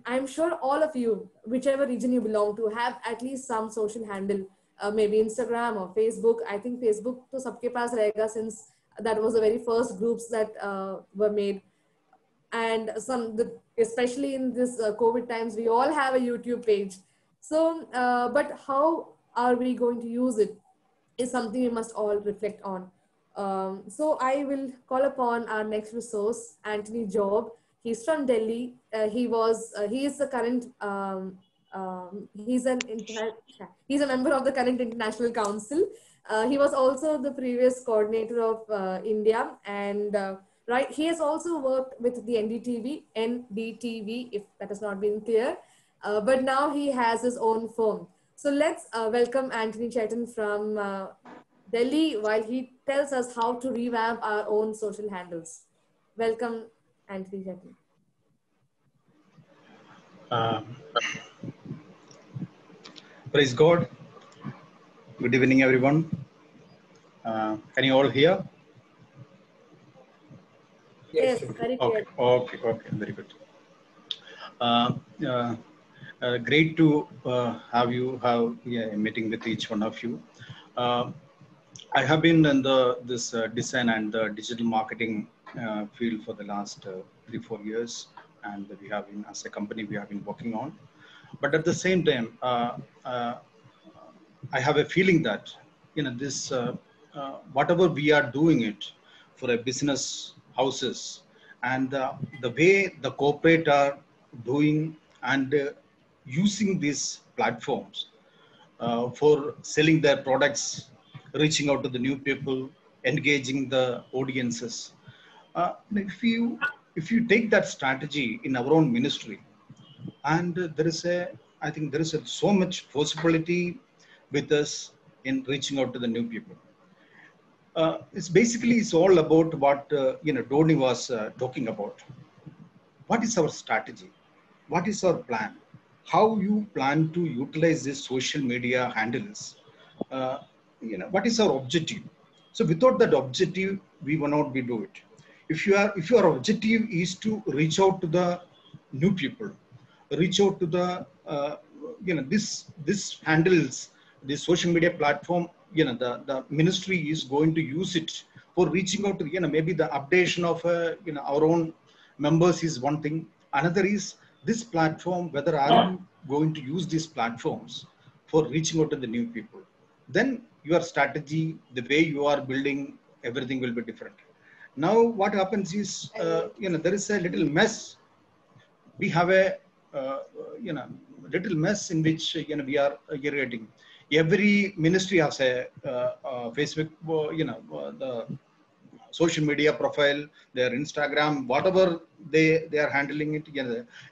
I'm sure all of you, whichever region you belong to, have at least some social handle, maybe Instagram or Facebook. I think Facebook to sabke paas rahega, since that was the very first groups that were made. And especially in this COVID times, we all have a YouTube page. So, but how are we going to use it is something we must all reflect on. So I will call upon our next resource, Anthony Job. He's from Delhi. He is the current, he's a member of the current International Council. He was also the previous coordinator of India, and right, he has also worked with the NDTV, if that has not been clear. But now he has his own firm. So let's welcome Anthony Chetan from Delhi while he tells us how to revamp our own social handles. Welcome, Anthony Chetan. Praise God. Good evening, everyone. Can you all hear? Yes, very clear. Okay, very good. Great to have a meeting with each one of you. I have been in this design and the digital marketing field for the last 3-4 years, and we have been, as a company, we have been working on. But at the same time, I have a feeling that this whatever we are doing it for a business houses, and the way the corporate are doing and using these platforms for selling their products, reaching out to the new people, engaging the audiences. If you take that strategy in our own ministry, and I think there is so much possibility with us in reaching out to the new people. It's all about what Dhoni was talking about. What is our strategy? What is our plan? How you plan to utilize these social media handles? What is our objective? So without that objective, we will not be do it. If your objective is to reach out to the new people, reach out to the this handles, this social media platform, the ministry is going to use it for reaching out to maybe the updation of our own members is one thing. Another is this platform, whether are you going to use these platforms for reaching out to the new people. Then your strategy, the way you are building, everything will be different. Now what happens is there is a little mess. We have a little mess in which we are irrigating. Every ministry has a Facebook, the social media profile, their Instagram, whatever they are handling it.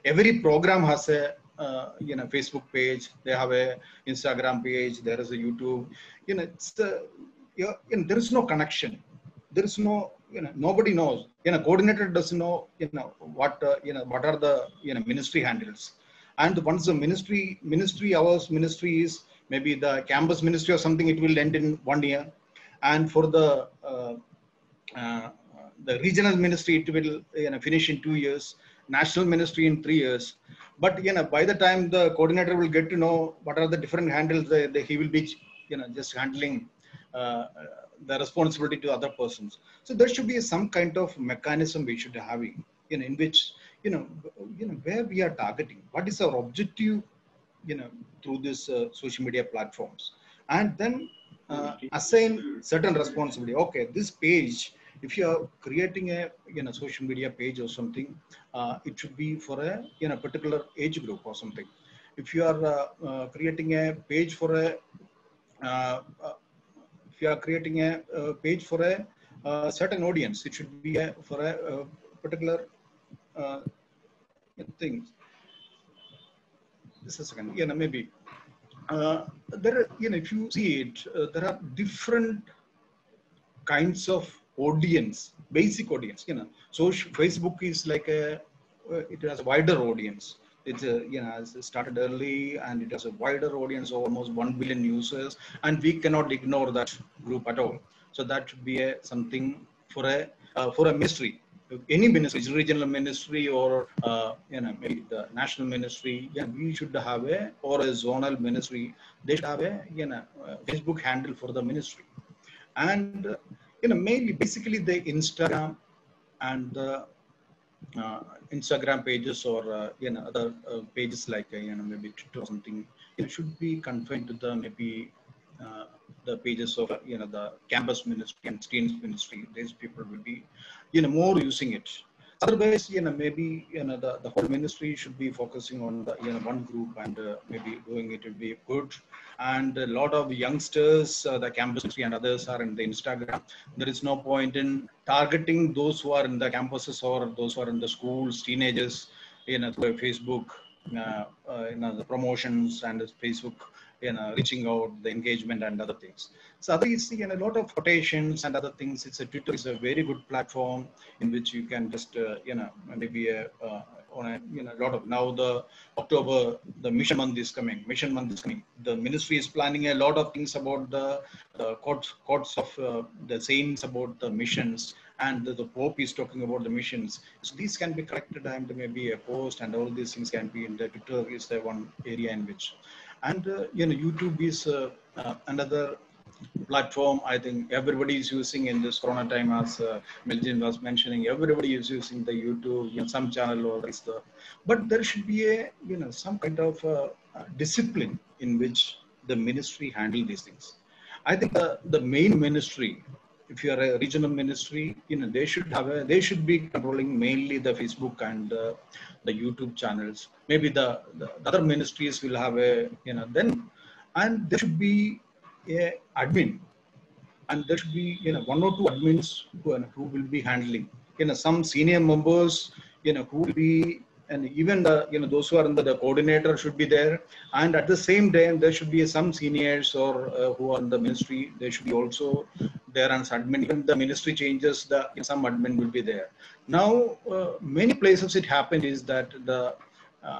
Every program has a Facebook page. They have a Instagram page. There is a YouTube. There is no connection. There is no nobody knows. Coordinator doesn't know what are the ministry handles. And once the ministry is maybe the campus ministry or something, it will end in 1 year. And for the regional ministry, it will finish in 2 years. National ministry in 3 years. But by the time the coordinator will get to know what are the different handles, he will be just handling the responsibility to other persons. So there should be some kind of mechanism we should be having in which where we are targeting, what is our objective through this social media platforms, and then assign certain responsibility. Okay, this page, if you are creating a social media page or something, it should be for a particular age group or something. If you are creating a page for a if you are creating a page for a certain audience, it should be for a particular thing. Just a second. Maybe there are, if you see it, there are different kinds of audience, basic audience. So Facebook is like it has a wider audience. It's it started early and it has a wider audience, almost 1 billion users, and we cannot ignore that group at all. So that should be something for a ministry any ministry, regional ministry or maybe the national ministry, we should have or a zonal ministry, they should have a Facebook handle for the ministry. And mainly basically the Instagram and the Instagram pages or other pages like maybe Twitter or something, should be confined to the maybe the pages of the campus ministry and students ministry. These people will be more using it. Otherwise, maybe the whole ministry should be focusing on the one group and maybe doing it will be good. And a lot of youngsters, the campus ministry and others are in the Instagram. There is no point in targeting those who are in the campuses or those who are in the schools, teenagers, through Facebook, the promotions and Facebook, reaching out, the engagement and other things. So other is a lot of quotations and other things. Twitter is a very good platform in which you can just maybe on a lot of now the October the mission month is coming. Mission month is coming. The ministry is planning a lot of things about the quotes of the saints about the missions, and the Pope is talking about the missions. So these can be corrected and maybe a post, and all these things can be in the Twitter is the one area in which. And YouTube is another platform. I think everybody is using in this Corona time, as Meljin was mentioning. Everybody is using the YouTube, some channel or the. But there should be a some kind of discipline in which the ministry handle these things. I think the main ministry, if you are a regional ministry, they should be controlling mainly the Facebook and the YouTube channels. Maybe the other ministries will have a then, and there should be a admin, and there should be one or two admins who will be handling some senior members who will be, and even the those who are in the coordinator should be there, and at the same time there should be some seniors or who are in the ministry, they should be also there as admin. Even the ministry changes, the some admin will be there. Now many places it happened is that the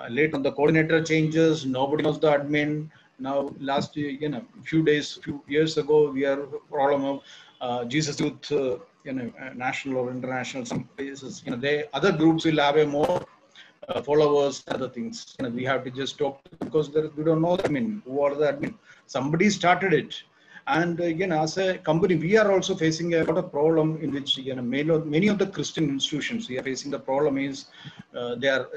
late on the coordinator changes, nobody knows the admin. Now last few years ago, we are problem of Jesus Youth, national or international, some places, they other groups will have a more followers, other things. We have to just talk because we don't know the admin. Who are the admin? Somebody started it. And as a company, we are also facing a lot of problem in which many of the Christian institutions we are facing. The problem is they are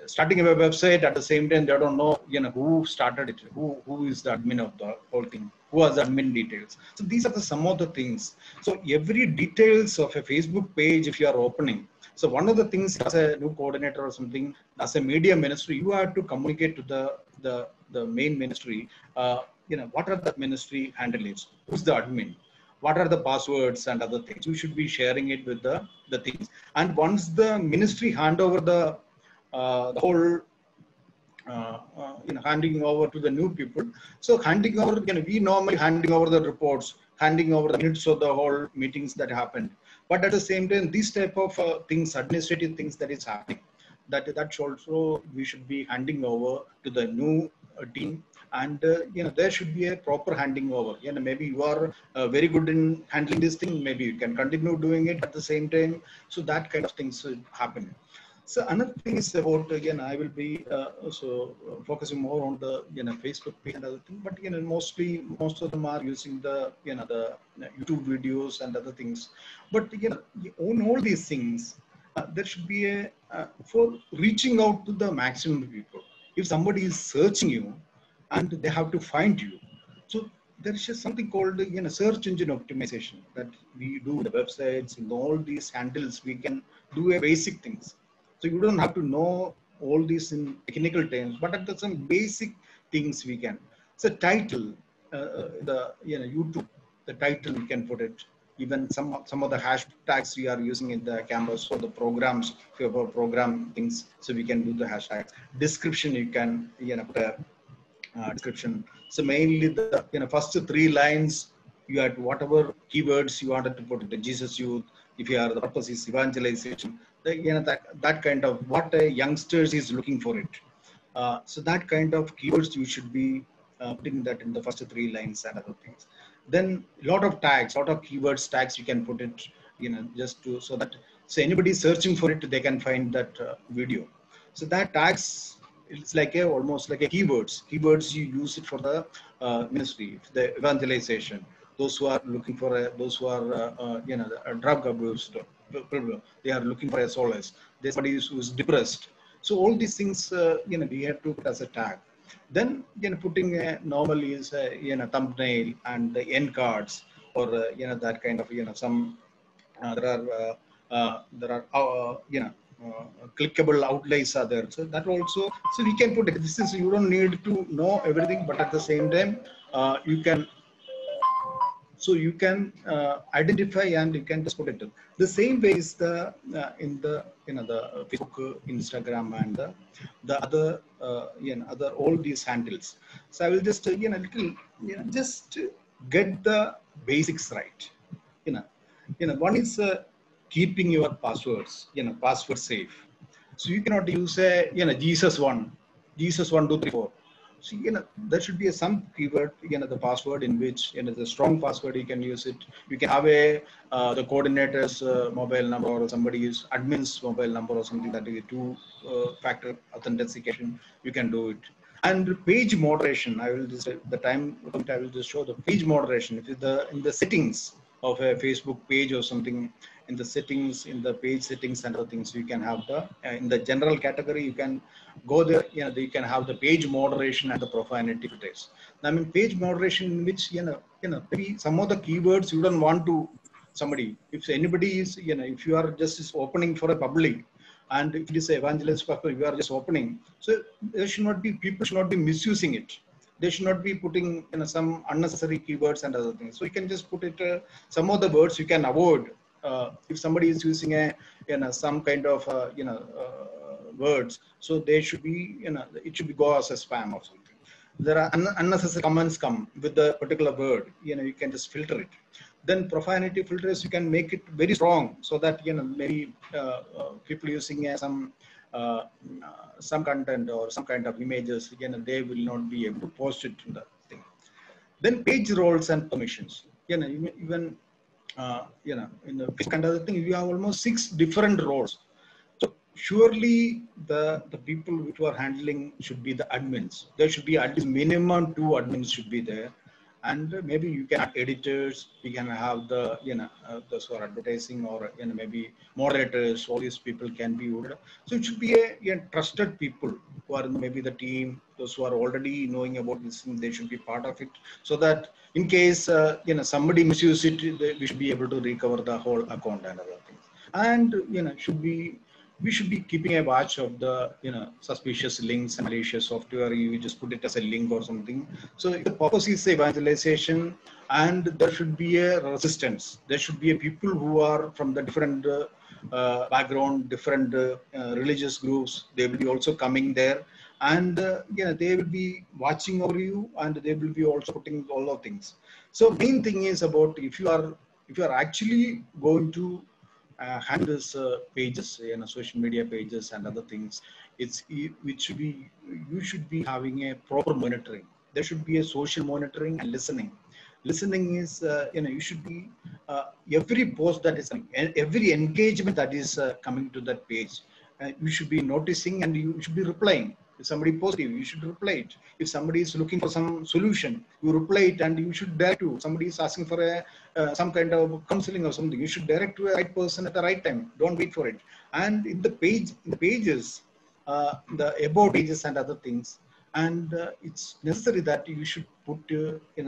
starting a website, at the same time they don't know who started it, who is the admin of the whole thing, who has the admin details. So these are some of the things. So every details of a Facebook page, if you are opening. So one of the things as a new coordinator or something, as a media ministry, you have to communicate to the main ministry. What are the ministry handlings? Who's the admin? What are the passwords and other things? You should be sharing it with the things. And once the ministry hand over the whole handing over to the new people. So handing over, we normally handing over the reports, handing over the minutes of the whole meetings that happened. But at the same time, these type of things, administrative things that is happening, that's also we should be handing over to the new team. And there should be a proper handing over. Maybe you are very good in handling this thing. Maybe you can continue doing it at the same time. So that kind of things should happen. So another thing is about, again, I will be also focusing more on the Facebook page and other thing. But mostly most of them are using the the YouTube videos and other things. But on all these things, there should be a for reaching out to the maximum people. If somebody is searching you, and they have to find you, so there is just something called search engine optimization that we do in the websites, in all these handles. We can do a basic things. So you don't have to know all these in technical terms, but at some basic things we can. So title, the YouTube, the title we can put it. Even some of the hashtags we are using in the campus for the programs, for program things. So we can do the hashtags. Description, you can put a description. So mainly the first 3 lines, you had whatever keywords you wanted to put it. The Jesus Youth, if you are the purpose is evangelization, that kind of what a youngsters is looking for it. So that kind of keywords you should be putting that in the first 3 lines and other things. Then a lot of tags, lot of keywords tags you can put it, just to so that So anybody searching for it, they can find that video. So that tags, it's like almost like a keywords. Keywords you use it for the ministry, the evangelization. Those who are looking for those who are drug abused people, they are looking for a solace. There's somebody who is depressed. So all these things we have to put as a tag. Then putting a normal is thumbnail and the end cards, or that kind of some there are clickable outlays are there. So that also, so we can put it. This is, you don't need to know everything, but at the same time you can, so you can identify and you can just put it. The same way is the in the the Facebook, Instagram, and the other other all these handles. So I will just little just get the basics right. One is keeping your passwords password safe. So you cannot use a Jesus 1 2 3 4. So there should be some keyword the password in which the strong password you can use it. You can have a the coordinator's mobile number, or somebody's admin's mobile number, or something, that is two factor authentication. You can do it. And page moderation, I will just the time I will just show the page moderation. If the in the settings of a Facebook page or something, in the settings, in the page settings and other things, you can have the in the general category, you can go there. You can have the page moderation and the profanity filters. I mean, page moderation in which maybe some of the keywords you don't want to somebody. If anybody is if you are just opening for a public, and if it is evangelist purpose, you are just opening. So there should not be, people should not be misusing it. They should not be putting some unnecessary keywords and other things. So you can just put it. Some of the words you can avoid. If somebody is using a some kind of words, so they should be it should be go as a spam or something. There are unnecessary comments come with the particular word. You can just filter it. Then profanity filters, you can make it very strong, so that maybe people using some content or some kind of images, they will not be able to post it in the thing. Then page roles and permissions. Even in the kind of thing, you have almost 6 different roles. So surely the people which are handling should be the admins. There should be at least minimum 2 admins should be there. And maybe you can have editors, you can have the those who are advertising, or maybe moderators. All these people can be ordered. So it should be a trusted people who are maybe the team, those who are already knowing about this thing. They should be part of it, so that in case somebody misuses it, we should be able to recover the whole account and other things. And we should be keeping a watch of the suspicious links and malicious software. You just put it as a link or something. So if the purpose is evangelization, and there should be a resistance, there should be a people who are from the different background, different religious groups. They will be also coming there, and they will be watching over you, and they will be also putting all of things. So main thing is about, if you are actually going to handle this pages, social media pages and other things, it should be, you should be having a proper monitoring. There should be a social monitoring and listening. Listening is you should be every post that is coming, every engagement that is coming to that page, you should be noticing, and you should be replying. If somebody positive, you should reply it. If somebody is looking for some solution, you reply it, and you should direct to. Somebody is asking for a some kind of counseling or something, you should direct to a right person at the right time. Don't wait for it. And in the pages, the about pages and other things, and it's necessary that you should put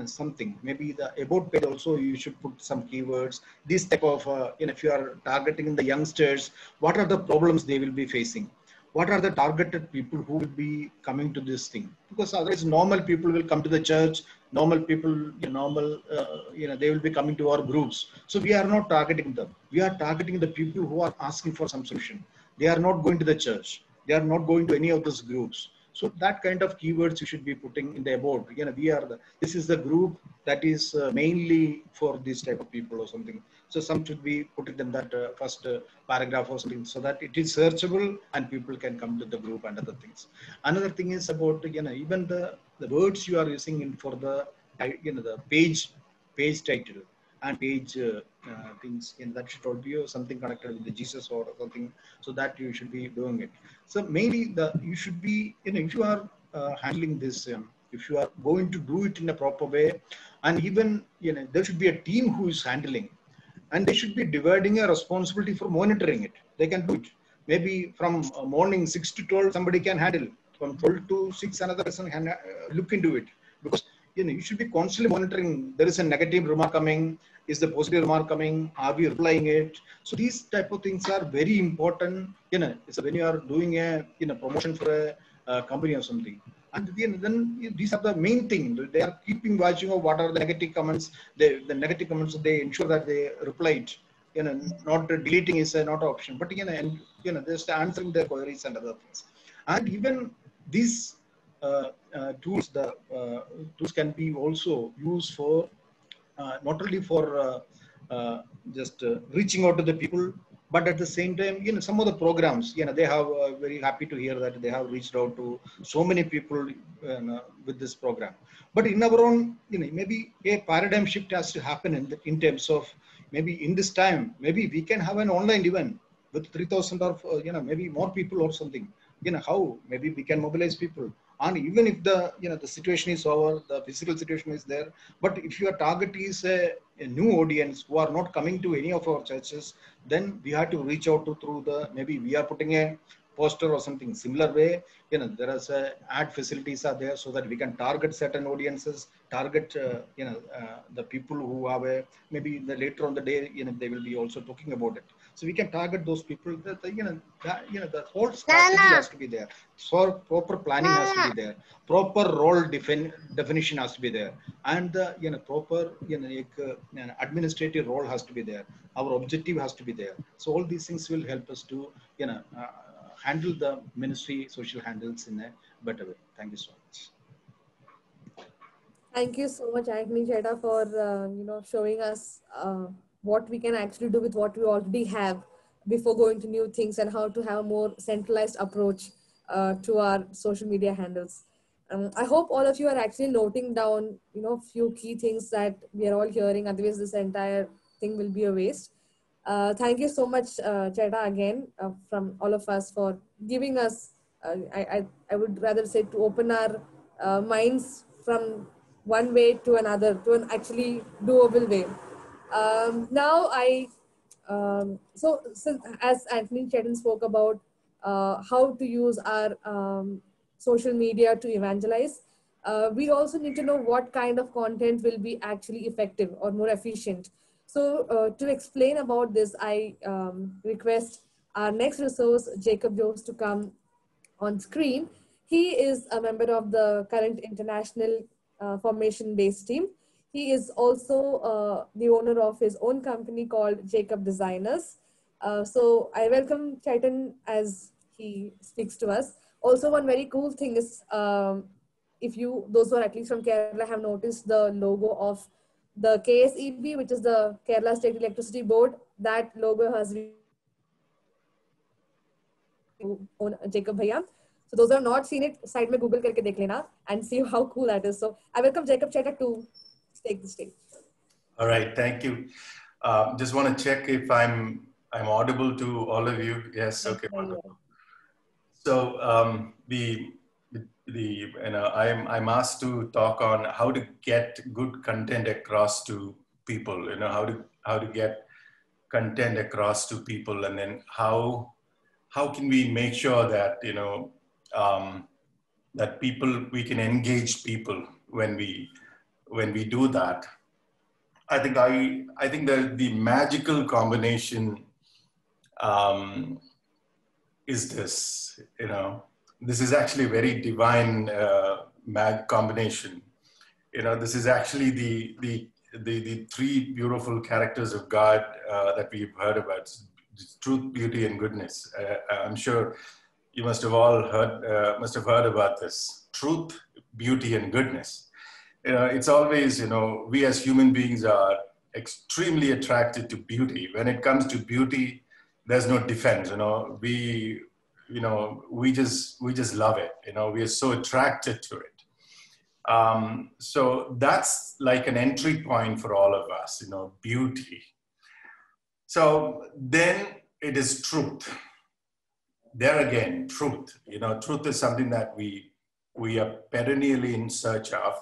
something. Maybe the about page also, you should put some keywords. This type of if you are targeting the youngsters, what are the problems they will be facing? What are the targeted people who will be coming to this thing? Because otherwise normal people will come to the church, normal people, they will be coming to our groups. So we are not targeting them. We are targeting the people who are asking for some solution. They are not going to the church. They are not going to any of those groups. So that kind of keywords you should be putting in the about. This is the group that is mainly for this type of people or something. So some should be put it in that first paragraph or something, so that it is searchable and people can come to the group and other things. Another thing is about even the words you are using in for the the page title and page things in that should all be something connected with the Jesus or something, so that you should be doing it. So mainly you should be, if you are handling this, if you are going to do it in a proper way, and even, there should be a team who is handling, and they should be dividing a responsibility for monitoring it. They can do it. Maybe from morning 6 to 12, somebody can handle. From 12 to 6, another person can look into it. Because, you should be constantly monitoring. There is a negative remark coming. Is the positive remark coming? Are we replying it? So these type of things are very important. So when you are doing a, promotion for a company or something. And then these are the main thing. They are keeping watching of what are the negative comments. The negative comments, they ensure that they reply it. Not deleting is not an option, but and just answering the queries and other things. And even these tools, the tools can be also used for not only for just reaching out to the people, but at the same time, some of the programs, they have very happy to hear that they have reached out to so many people with this program. But in our own, maybe a paradigm shift has to happen in terms of, maybe in this time, maybe we can have an online event with 3,000 or maybe more people or something. How maybe we can mobilize people. And even if the the situation is over, the physical situation is there, but if your target is a new audience who are not coming to any of our churches, then we have to reach out to through the, maybe we are putting a poster or something similar way. There is ad facilities are there, so that we can target certain audiences, target the people who have a, maybe the later on the day, they will be also talking about it. So we can target those people. That the whole strategy has to be there. So proper planning has to be there. Proper role definition has to be there, and the proper administrative role has to be there. Our objective has to be there. So all these things will help us to handle the ministry social handles in a better way. Thank you so much. Thank you so much, Anthony Cheda, for showing us what we can actually do with what we already have before going to new things, and how to have a more centralized approach to our social media handles. I hope all of you are actually noting down, few key things that we are all hearing. Otherwise, this entire thing will be a waste. Thank you so much, Cheda, again, from all of us for giving us, I would rather say, to open our minds from one way to another, to an actually doable way. Now since, as Anthony Chetan spoke about how to use our social media to evangelize, we also need to know what kind of content will be actually effective or more efficient. So to explain about this, I request our next resource, Jacob Jones, to come on screen. He is a member of the current international formation-based team. He is also the owner of his own company called Jacob Designers. So I welcome Chaitan as he speaks to us. Also, one very cool thing is, if you, those who are at least from Kerala, have noticed the logo of the KSEB, which is the Kerala State Electricity Board. That logo has been own Jacob Bhaiya. So those who have not seen it, side mein Google karke dekh lena and see how cool that is. So I welcome Jacob Cheta to take the stage. All right, thank you. Just want to check if I'm audible to all of you. Yes, okay, wonderful. So I'm asked to talk on how to get good content across to people. How to get content across to people, and then how can we make sure that that we can engage people when we do that. I think the magical combination is this. This is actually a very divine combination. This is actually the three beautiful characters of God that we've heard about: truth, beauty, and goodness. I'm sure you must have heard about this: truth, beauty, and goodness. It's always, we as human beings are extremely attracted to beauty. When it comes to beauty, there's no defense. We just love it. We are so attracted to it. So that's like an entry point for all of us, beauty. So then it is truth. There again, truth. Truth is something that we are perennially in search of.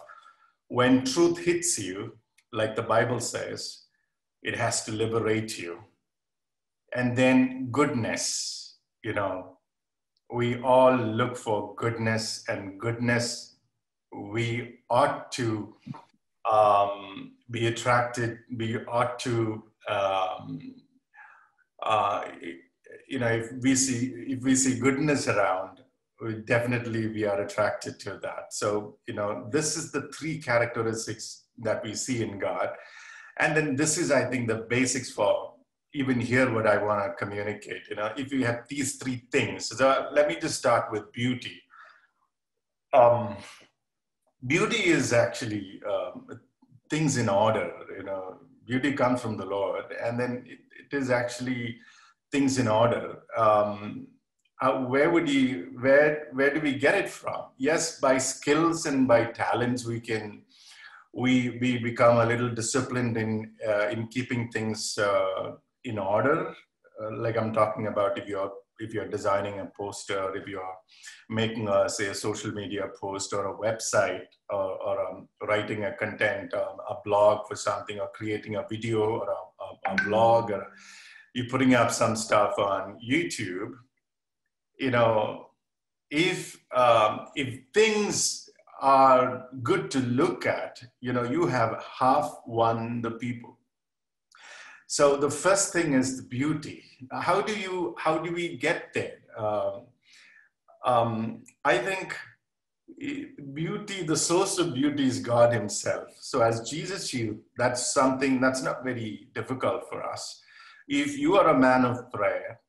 When truth hits you, like the Bible says, it has to liberate you. And then goodness, we all look for goodness, and goodness, we ought to be attracted, we ought to, if we see goodness around, we are attracted to that. So, this is the three characteristics that we see in God. And then this is, I think, the basics for even here what I want to communicate. If you have these three things, so let me just start with beauty. Beauty is actually things in order. Beauty comes from the Lord, and then it is actually things in order. Where do we get it from? Yes, by skills and by talents, we become a little disciplined in keeping things in order. Like I'm talking about, if you're designing a poster, if you're making a social media post or a website, or writing a content, a blog for something, or creating a video or a blog, or you're putting up some stuff on YouTube. If things are good to look at, you have half won the people. So the first thing is the beauty. How do we get there? I think beauty, the source of beauty is God himself. So as Jesus you, that's something that's not very difficult for us. If you are a man of prayer,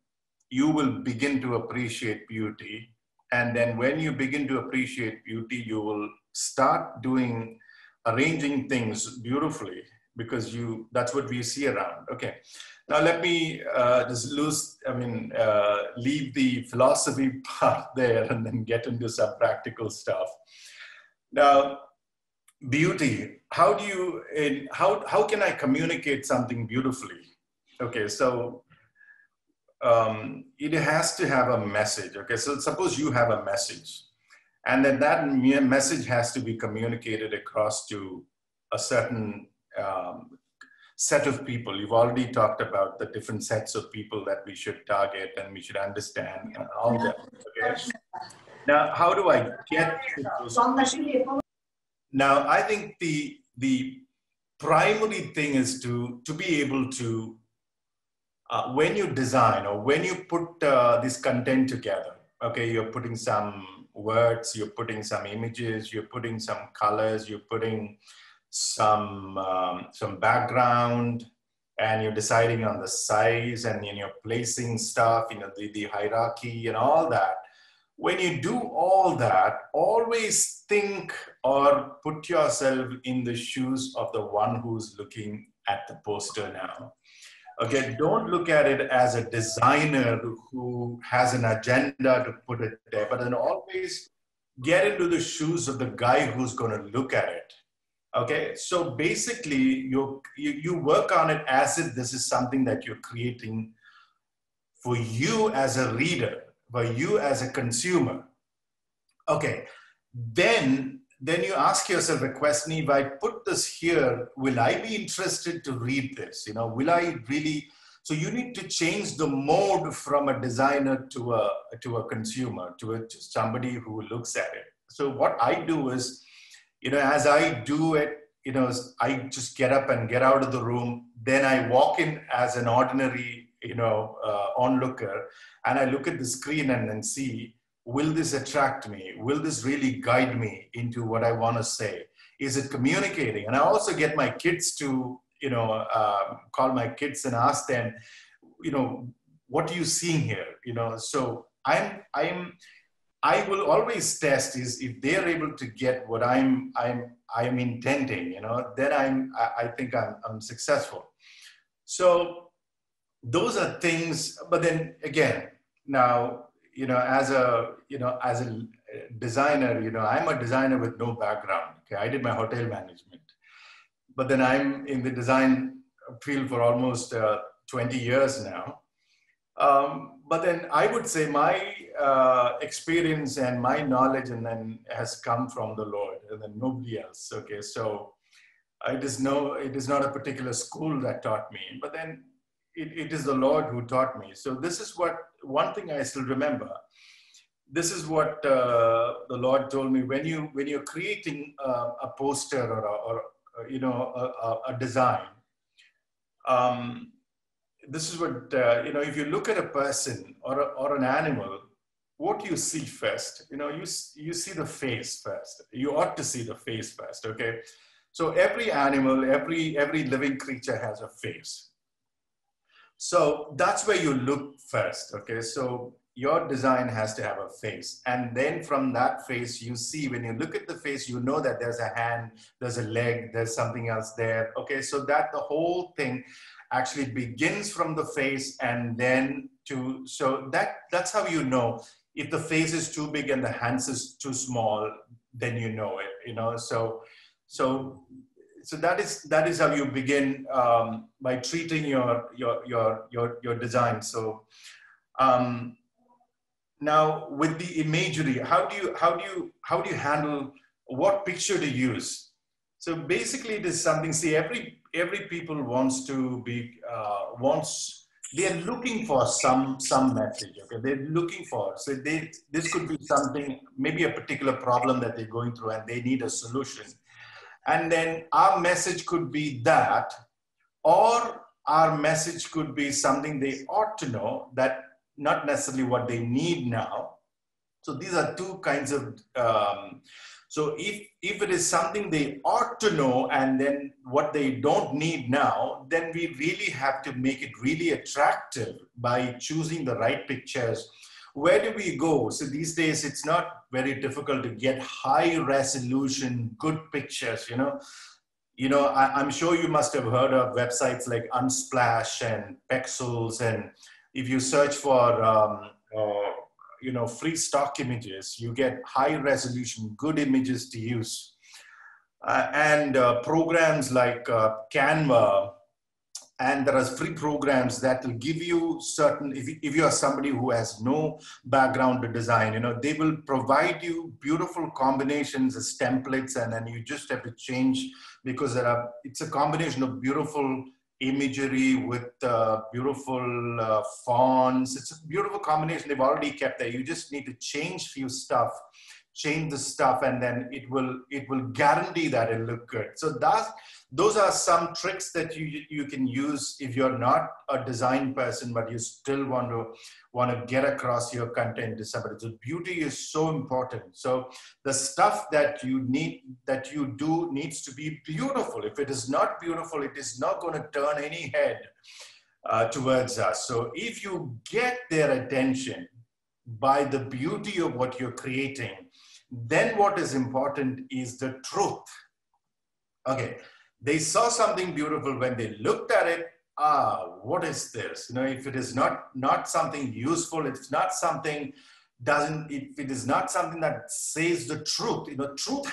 you will begin to appreciate beauty. And then when you begin to appreciate beauty, you will start arranging things beautifully, because that's what we see around. Okay. Now let me leave the philosophy part there and then get into some practical stuff. Now, beauty, how can I communicate something beautifully? Okay, so it has to have a message. Okay, so suppose you have a message, and then that message has to be communicated across to a certain set of people. You've already talked about the different sets of people that we should target and we should understand and all that. Okay. Now, how do I get to those? Now, I think the primary thing is to be able to, when you design or when you put this content together, okay, you're putting some words, you're putting some images, you're putting some colors, you're putting some background, and you're deciding on the size, and you're placing stuff, the hierarchy and all that. When you do all that, always think or put yourself in the shoes of the one who's looking at the poster now. Okay, don't look at it as a designer who has an agenda to put it there, but then always get into the shoes of the guy who's going to look at it. Okay, so basically you work on it as if this is something that you're creating for you as a reader, for you as a consumer. Okay, then you ask yourself a question: if I put this here, will I be interested to read this? Will I really? So you need to change the mode from a designer to a consumer, to somebody who looks at it. So what I do is, as I do it, I just get up and get out of the room. Then I walk in as an ordinary, onlooker, and I look at the screen and then see, will this attract me? Will this really guide me into what I want to say? Is it communicating? And I also get my kids to, call my kids and ask them, what are you seeing here? So I will always test is if they're able to get what I'm intending, then I think I'm successful. So those are things, but then again, now, as a designer, I'm a designer with no background. Okay, I did my hotel management, but then I'm in the design field for almost 20 years now. But then I would say my experience and my knowledge and then has come from the Lord and then nobody else. Okay, so it is not a particular school that taught me, but then it is the Lord who taught me. So this is what, one thing I still remember. This is what the Lord told me when you're creating a poster or a design. This is what, if you look at a person or an animal, what you see first, you see the face first. You ought to see the face first, okay? So every animal, every living creature has a face. So that's where you look first, okay? So your design has to have a face. And then from that face, you see, when you look at the face, you know that there's a hand, there's a leg, there's something else there, okay? So that the whole thing actually begins from the face and then so that's how you know. If the face is too big and the hands is too small, then you know it, So that is how you begin by treating your design. So now with the imagery, how do you handle what picture to use? So basically, it is something. See, every people wants to be they are looking for some message. Okay, they're looking for. So this could be something, maybe a particular problem that they're going through, and they need a solution. And then our message could be that, or our message could be something they ought to know, that not necessarily what they need now. So these are two kinds of, so if it is something they ought to know and then what they don't need now, then we really have to make it really attractive by choosing the right pictures. Where do we go? So these days, it's not very difficult to get high resolution, good pictures, I'm sure you must have heard of websites like Unsplash and Pexels. And if you search for, free stock images, you get high resolution, good images to use. And programs like Canva, and there are free programs that will give you certain, if you are somebody who has no background to design, they will provide you beautiful combinations as templates, and then you just have to change, because it's a combination of beautiful imagery with beautiful fonts. It's a beautiful combination they've already kept there. You just need to change the stuff, and then it will guarantee that it'll look good. So those are some tricks that you can use if you're not a design person, but you still want to get across your content to somebody. So beauty is so important. So the stuff that you do needs to be beautiful. If it is not beautiful, it is not going to turn any head towards us. So if you get their attention by the beauty of what you're creating, then what is important is the truth. Okay, they saw something beautiful when they looked at it. What is this? If it is not something useful, it's not something if it is not something that says the truth. Truth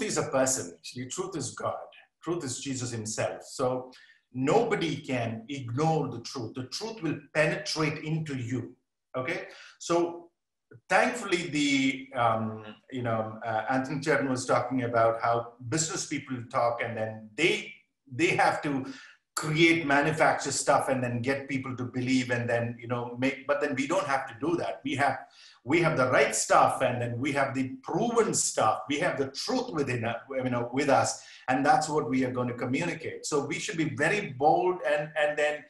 is a person. Actually, truth is God. Truth is Jesus himself. So nobody can ignore the truth. The truth will penetrate into you. Okay, so thankfully, Anthony Cherton was talking about how business people talk, and then they have to create, manufacture stuff, and then get people to believe, and then but then we don't have to do that. We have the right stuff, and then we have the proven stuff. We have the truth within with us, and that's what we are going to communicate. So we should be very bold and then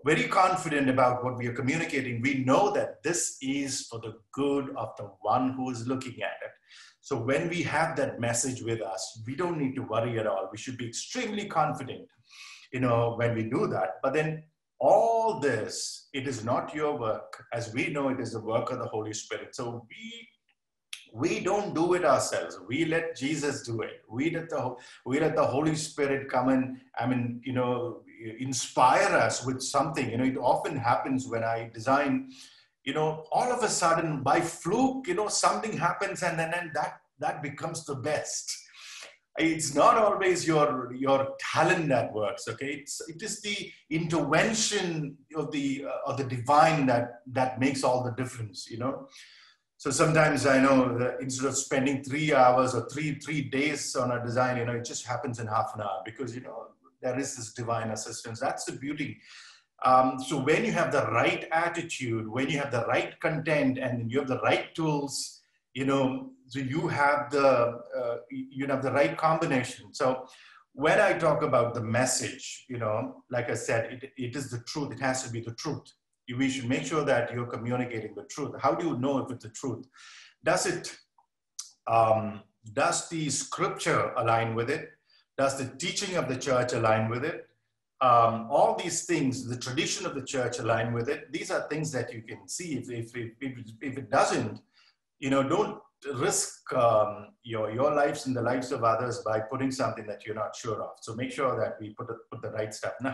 very confident about what we are communicating. We know that this is for the good of the one who is looking at it. So when we have that message with us, we don't need to worry at all. We should be extremely confident, when we do that. But then all this, it is not your work. As we know, it is the work of the Holy Spirit. So we don't do it ourselves. We let Jesus do it. We let the Holy Spirit come and, inspire us with something. It often happens when I design, all of a sudden by fluke, something happens, and then that becomes the best. It's not always your talent that works. Okay, it is the intervention of the divine that makes all the difference. You know. So sometimes I know that instead of spending 3 hours or three days on a design, you know, it just happens in half an hour because, you know, there is this divine assistance. That's the beauty. So when you have the right attitude, when you have the right content, and you have the right tools, you know, so you have the right combination. So when I talk about the message, you know, like I said, it is the truth. It has to be the truth. We should make sure that you're communicating the truth. How do you know if it's the truth? Does the scripture align with it? Does the teaching of the church align with it? All these things, the tradition of the church align with it. These are things that you can see. If it doesn't, you know, don't risk your lives and the lives of others by putting something that you're not sure of. So make sure that we put the right stuff. Now,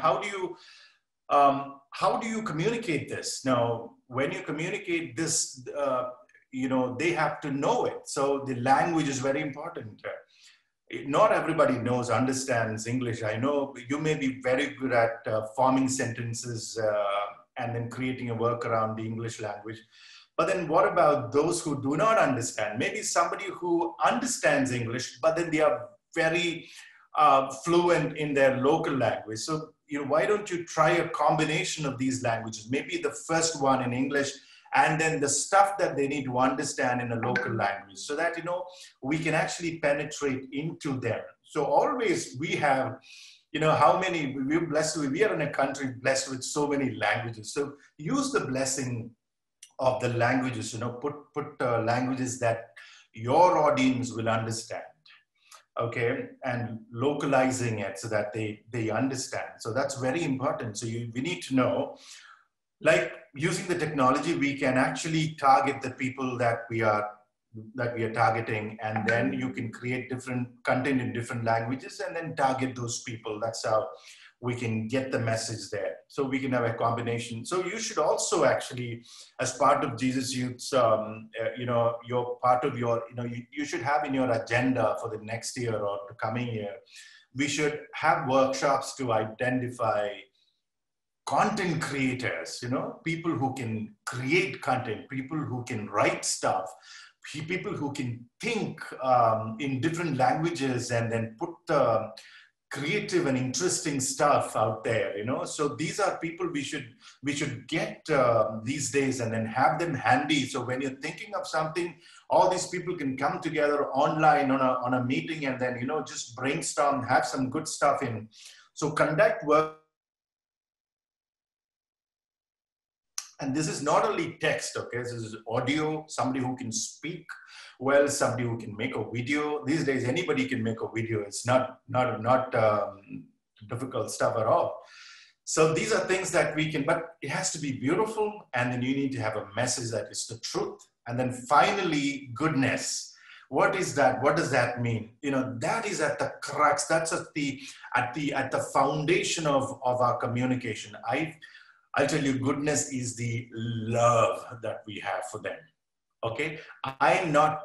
how do you communicate this? Now, when you communicate this, you know, they have to know it. So the language is very important. Not everybody understands English. I know you may be very good at forming sentences and then creating a work around the English language. But then what about those who do not understand? Maybe somebody who understands English, but then they are very fluent in their local language. So, you know, why don't you try a combination of these languages? Maybe the first one in English, and then the stuff that they need to understand in a local language, so that, you know, we can actually penetrate into them. So always we have, you know, how many, we're blessed with, we are in a country blessed with so many languages. So use the blessing of the languages, you know, put languages that your audience will understand. Okay, and localizing it so that they understand. So that's very important. So we need to know, like, using the technology, we can actually target the people that we are targeting, and then you can create different content in different languages and then target those people. That's how we can get the message there. So we can have a combination. So you should also actually, as part of Jesus Youth's, you know, you should have in your agenda for the next year or the coming year, we should have workshops to identify content creators, you know, people who can create content, people who can write stuff, people who can think in different languages and then put the creative and interesting stuff out there, you know. So these are people we should get these days and then have them handy. So when you're thinking of something, all these people can come together online on a meeting and then, you know, just brainstorm, have some good stuff in. So conduct work. And this is not only text, okay? This is audio, somebody who can speak well, somebody who can make a video. These days, anybody can make a video. It's not difficult stuff at all. So these are things that we can, but it has to be beautiful. And then you need to have a message that is the truth. And then finally, goodness. What is that? What does that mean? You know, that is at the crux. That's at the foundation of our communication. I'll tell you, goodness is the love that we have for them. Okay, I'm not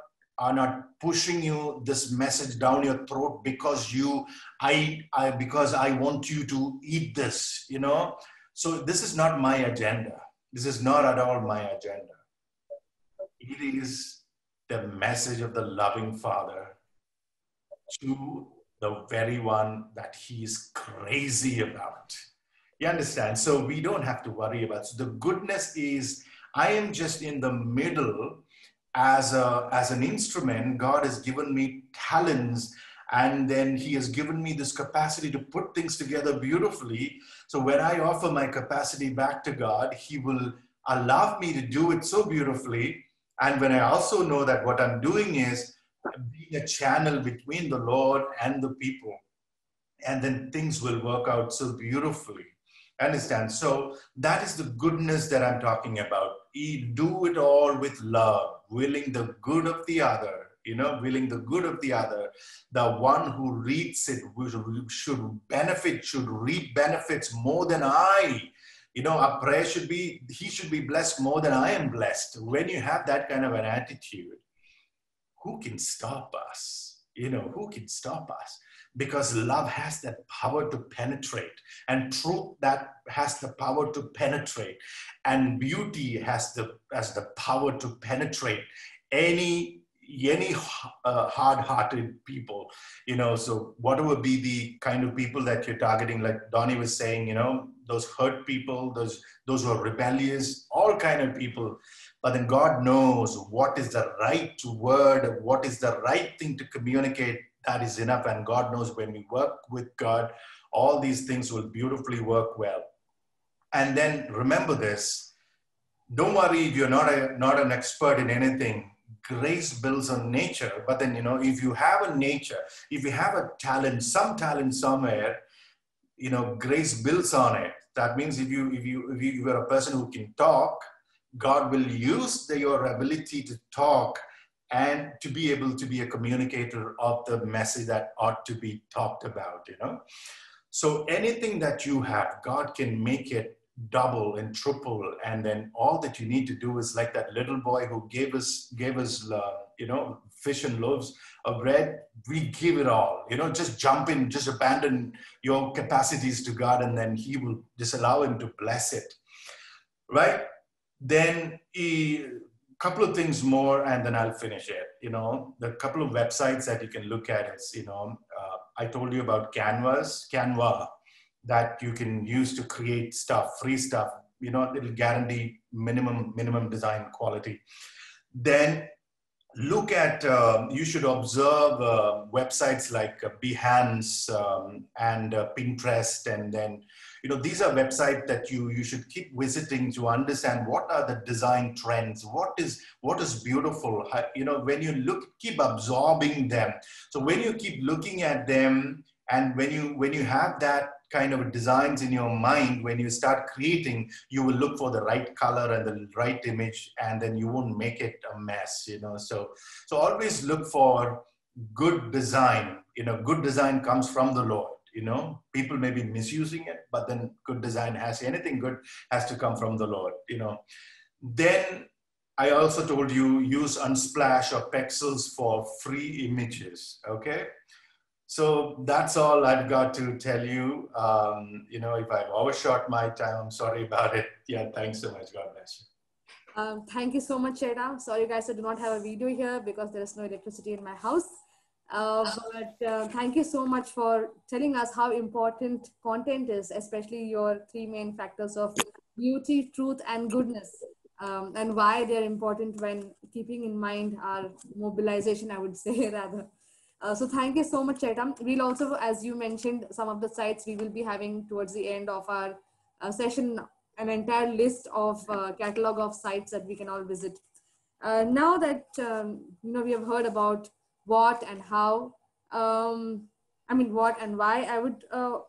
pushing you this message down your throat because because I want you to eat this, you know. So this is not my agenda. This is not at all my agenda. It is the message of the loving Father to the very one that he is crazy about. You understand? So we don't have to worry about it. So the goodness is, I am just in the middle as an instrument. God has given me talents, and then he has given me this capacity to put things together beautifully. So when I offer my capacity back to God, he will allow me to do it so beautifully. And when I also know that what I'm doing is being a channel between the Lord and the people, and then things will work out so beautifully. Understand? So that is the goodness that I'm talking about. Do it all with love, willing the good of the other, you know, willing the good of the other. The one who reads it should reap benefits more than I. You know, our prayer should be, he should be blessed more than I am blessed. When you have that kind of an attitude, who can stop us? who can stop us? Because love has that power to penetrate, and truth that has the power to penetrate, and beauty has the power to penetrate any hard-hearted people, so whatever be the kind of people that you're targeting, like Donnie was saying, those hurt people, those who are rebellious, all kind of people. But then God knows what is the right word, what is the right thing to communicate. That is enough. And God knows when we work with God, all these things will beautifully work well. And then remember this, don't worry if you're not an expert in anything. Grace builds on nature. But then, if you have a nature, if you have a talent, some talent somewhere, grace builds on it. That means if you are a person who can talk, God will use your ability to talk and to be able to be a communicator of the message that ought to be talked about, So anything that you have, God can make it double and triple. And then all that you need to do is like that little boy who gave us fish and loaves of bread. We give it all, just jump in, just abandon your capacities to God, and then he will just allow him to bless it, right? Then a couple of things more, and then I'll finish it. The couple of websites that you can look at is, I told you about Canva, that you can use to create stuff, free stuff. It'll guarantee minimum design quality. Then look at, you should observe websites like Behance and Pinterest, and then these are websites that you should keep visiting to understand what are the design trends, what is beautiful. When you keep absorbing them. So when you keep looking at them, and when you have that kind of designs in your mind, when you start creating, you will look for the right color and the right image, and then you won't make it a mess. So always look for good design. Good design comes from the Lord. People may be misusing it, but then good design anything good has to come from the Lord. Then I also told you, use Unsplash or Pexels for free images. Okay. So that's all I've got to tell you. If I've overshot my time, I'm sorry about it. Yeah, thanks so much. God bless you. Thank you so much, Sheda. Sorry, guys, I do not have a video here because there is no electricity in my house. But thank you so much for telling us how important content is, especially your three main factors of beauty, truth, and goodness, and why they're important when keeping in mind our mobilization, I would say, rather. So thank you so much, Chetam. We'll also, as you mentioned, some of the sites we will be having towards the end of our session, an entire list of catalog of sites that we can all visit. Now that, we have heard about what and how, what and why, I would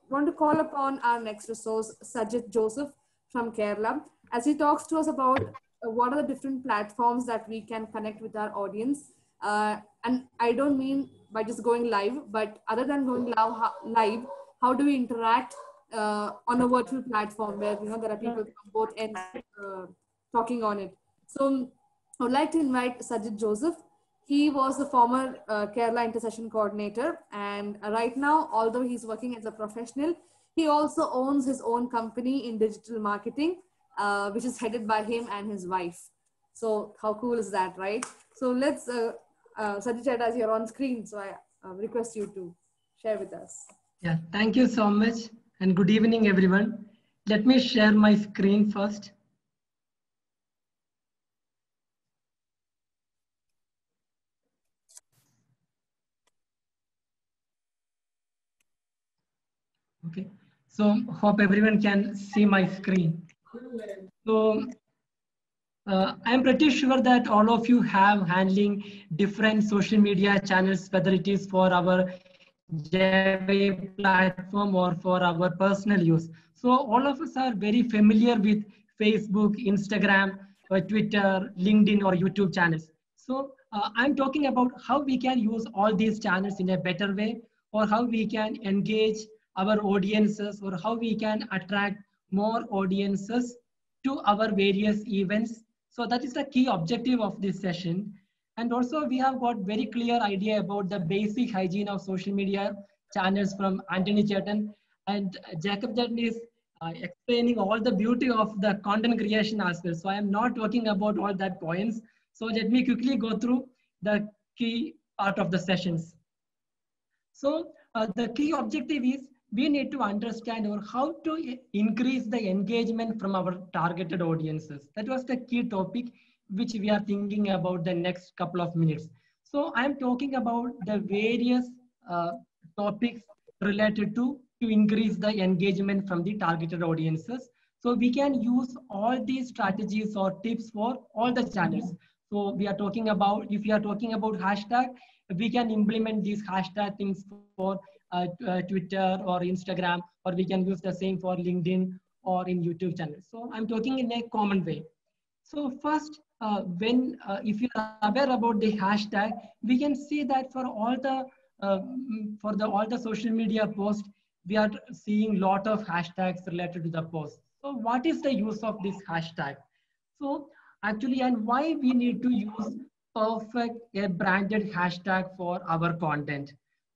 want to call upon our next resource, Sajid Joseph from Kerala, as he talks to us about what are the different platforms that we can connect with our audience. And I don't mean by just going live, but other than going live, how do we interact on a virtual platform where there are people from both ends talking on it. So I would like to invite Sajid Joseph. He was the former Kerala Intercession Coordinator, and right now, although he's working as a professional, he also owns his own company in digital marketing, which is headed by him and his wife. So how cool is that, right? So let's, Sajid, as you're on screen, so I request you to share with us. Yeah, thank you so much, and good evening, everyone. Let me share my screen first. Okay, so hope everyone can see my screen. So I'm pretty sure that all of you have handling different social media channels, whether it is for our JV platform or for our personal use. So all of us are very familiar with Facebook, Instagram, or Twitter, LinkedIn, or YouTube channels. So I'm talking about how we can use all these channels in a better way, or how we can engage our audiences, or how we can attract more audiences to our various events. So that is the key objective of this session. And also we have got very clear idea about the basic hygiene of social media channels from Anthony Chetan, and Jacob Chetan is explaining all the beauty of the content creation as well. So I am not talking about all that points. So let me quickly go through the key part of the sessions. So the key objective is we need to understand or how to increase the engagement from our targeted audiences. That was the key topic which we are thinking about the next couple of minutes. So I'm talking about the various topics related to increase the engagement from the targeted audiences. So we can use all these strategies or tips for all the channels. So we are talking about, if we are talking about hashtag, we can implement these hashtag things for Twitter or Instagram, or we can use the same for LinkedIn or in YouTube channels. So I'm talking in a common way. So first, if you are aware about the hashtag, we can see that for all the all the social media posts, we are seeing lot of hashtags related to the post. So what is the use of this hashtag? So actually, and why we need to use perfect a branded hashtag for our content?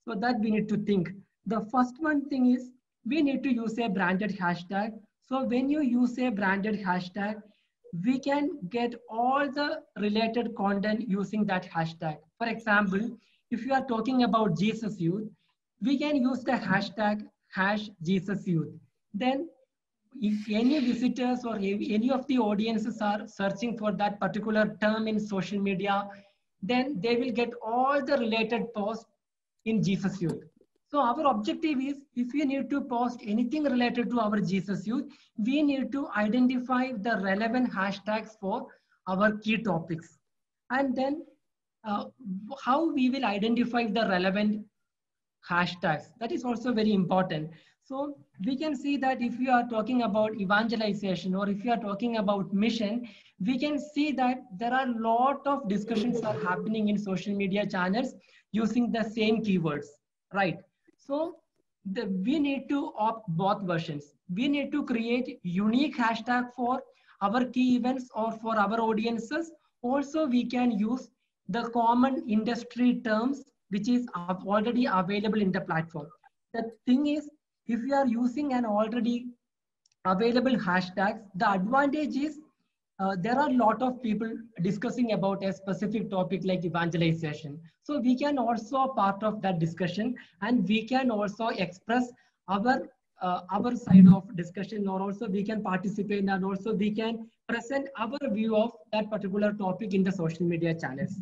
So that we need to think. The first one thing is we need to use a branded hashtag. So when you use a branded hashtag, we can get all the related content using that hashtag. For example, if you are talking about Jesus Youth, we can use the hashtag #JesusYouth. Then if any visitors or any of the audiences are searching for that particular term in social media, then they will get all the related posts in Jesus Youth. So our objective is, if we need to post anything related to our Jesus Youth, we need to identify the relevant hashtags for our key topics. And then how we will identify the relevant hashtags. That is also very important. So we can see that if you are talking about evangelization or if you are talking about mission, we can see that there are a lot of discussions are happening in social media channels using the same keywords, right? So we need to opt both versions. We need to create unique hashtag for our key events or for our audiences. Also, we can use the common industry terms which is already available in the platform. The thing is, if you are using an already available hashtags, the advantage is there are a lot of people discussing about a specific topic like evangelization. So we can also part of that discussion, and we can also express our side of discussion, or also we can participate, and also we can present our view of that particular topic in the social media channels.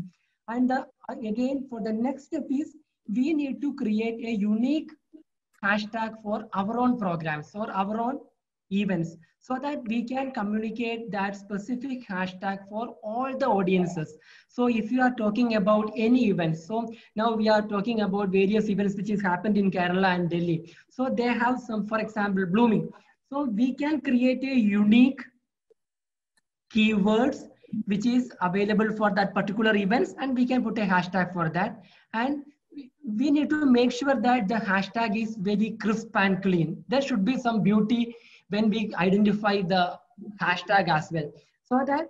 And again, for the next step is we need to create a unique hashtag for our own programs or our own events, so that we can communicate that specific hashtag for all the audiences. So if you are talking about any events, so now we are talking about various events which has happened in Kerala and Delhi. So they have some, for example, blooming. So we can create a unique keywords which is available for that particular events, and we can put a hashtag for that. And we need to make sure that the hashtag is very crisp and clean. There should be some beauty when we identify the hashtag as well. So that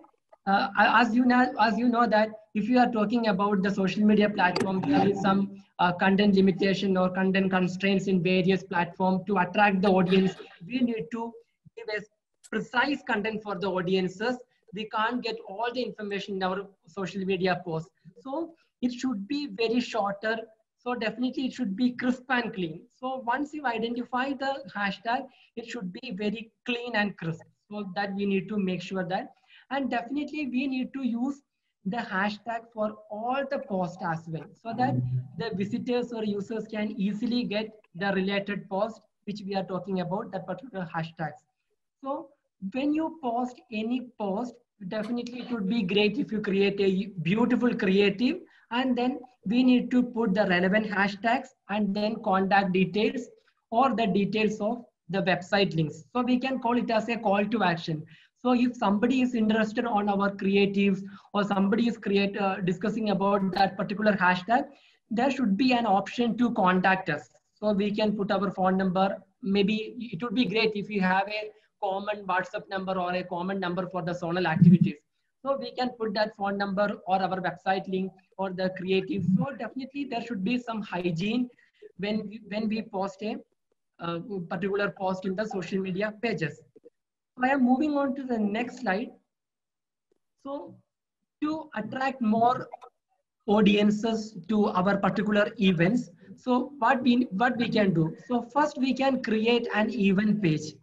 as you know that if you are talking about the social media platform, there is some content limitation or content constraints in various platforms. To attract the audience, we need to give a precise content for the audiences. We can't get all the information in our social media posts. So it should be very shorter. So definitely it should be crisp and clean. So once you identify the hashtag, it should be very clean and crisp. So that we need to make sure that. And definitely we need to use the hashtag for all the posts as well, so that the visitors or users can easily get the related post which we are talking about, that particular hashtags. So when you post any post, definitely it would be great if you create a beautiful creative, and then we need to put the relevant hashtags and then contact details or the details of the website links. So we can call it as a call to action. So if somebody is interested on our creatives, or somebody is discussing about that particular hashtag, there should be an option to contact us. So we can put our phone number. Maybe it would be great if you have a common WhatsApp number or a common number for the zonal activities. So we can put that phone number or our website link or the creative. So definitely there should be some hygiene when we post a particular post in the social media pages. I am moving on to the next slide. So to attract more audiences to our particular events, so what we can do? So first we can create an event page.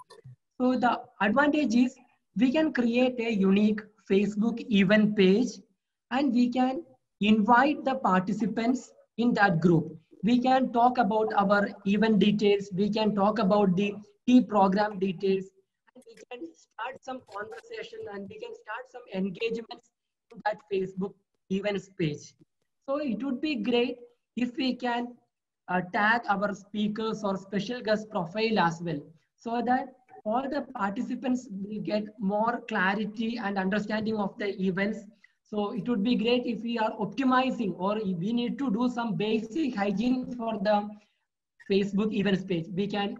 So the advantage is we can create a unique Facebook event page and we can invite the participants in that group. We can talk about our event details. We can talk about the key program details. And we can start some conversation and we can start some engagements in that Facebook events page. So it would be great if we can tag our speakers or special guest profile as well, so that all the participants will get more clarity and understanding of the events. So it would be great if we are optimizing, or if we need to do some basic hygiene for the Facebook events page. We can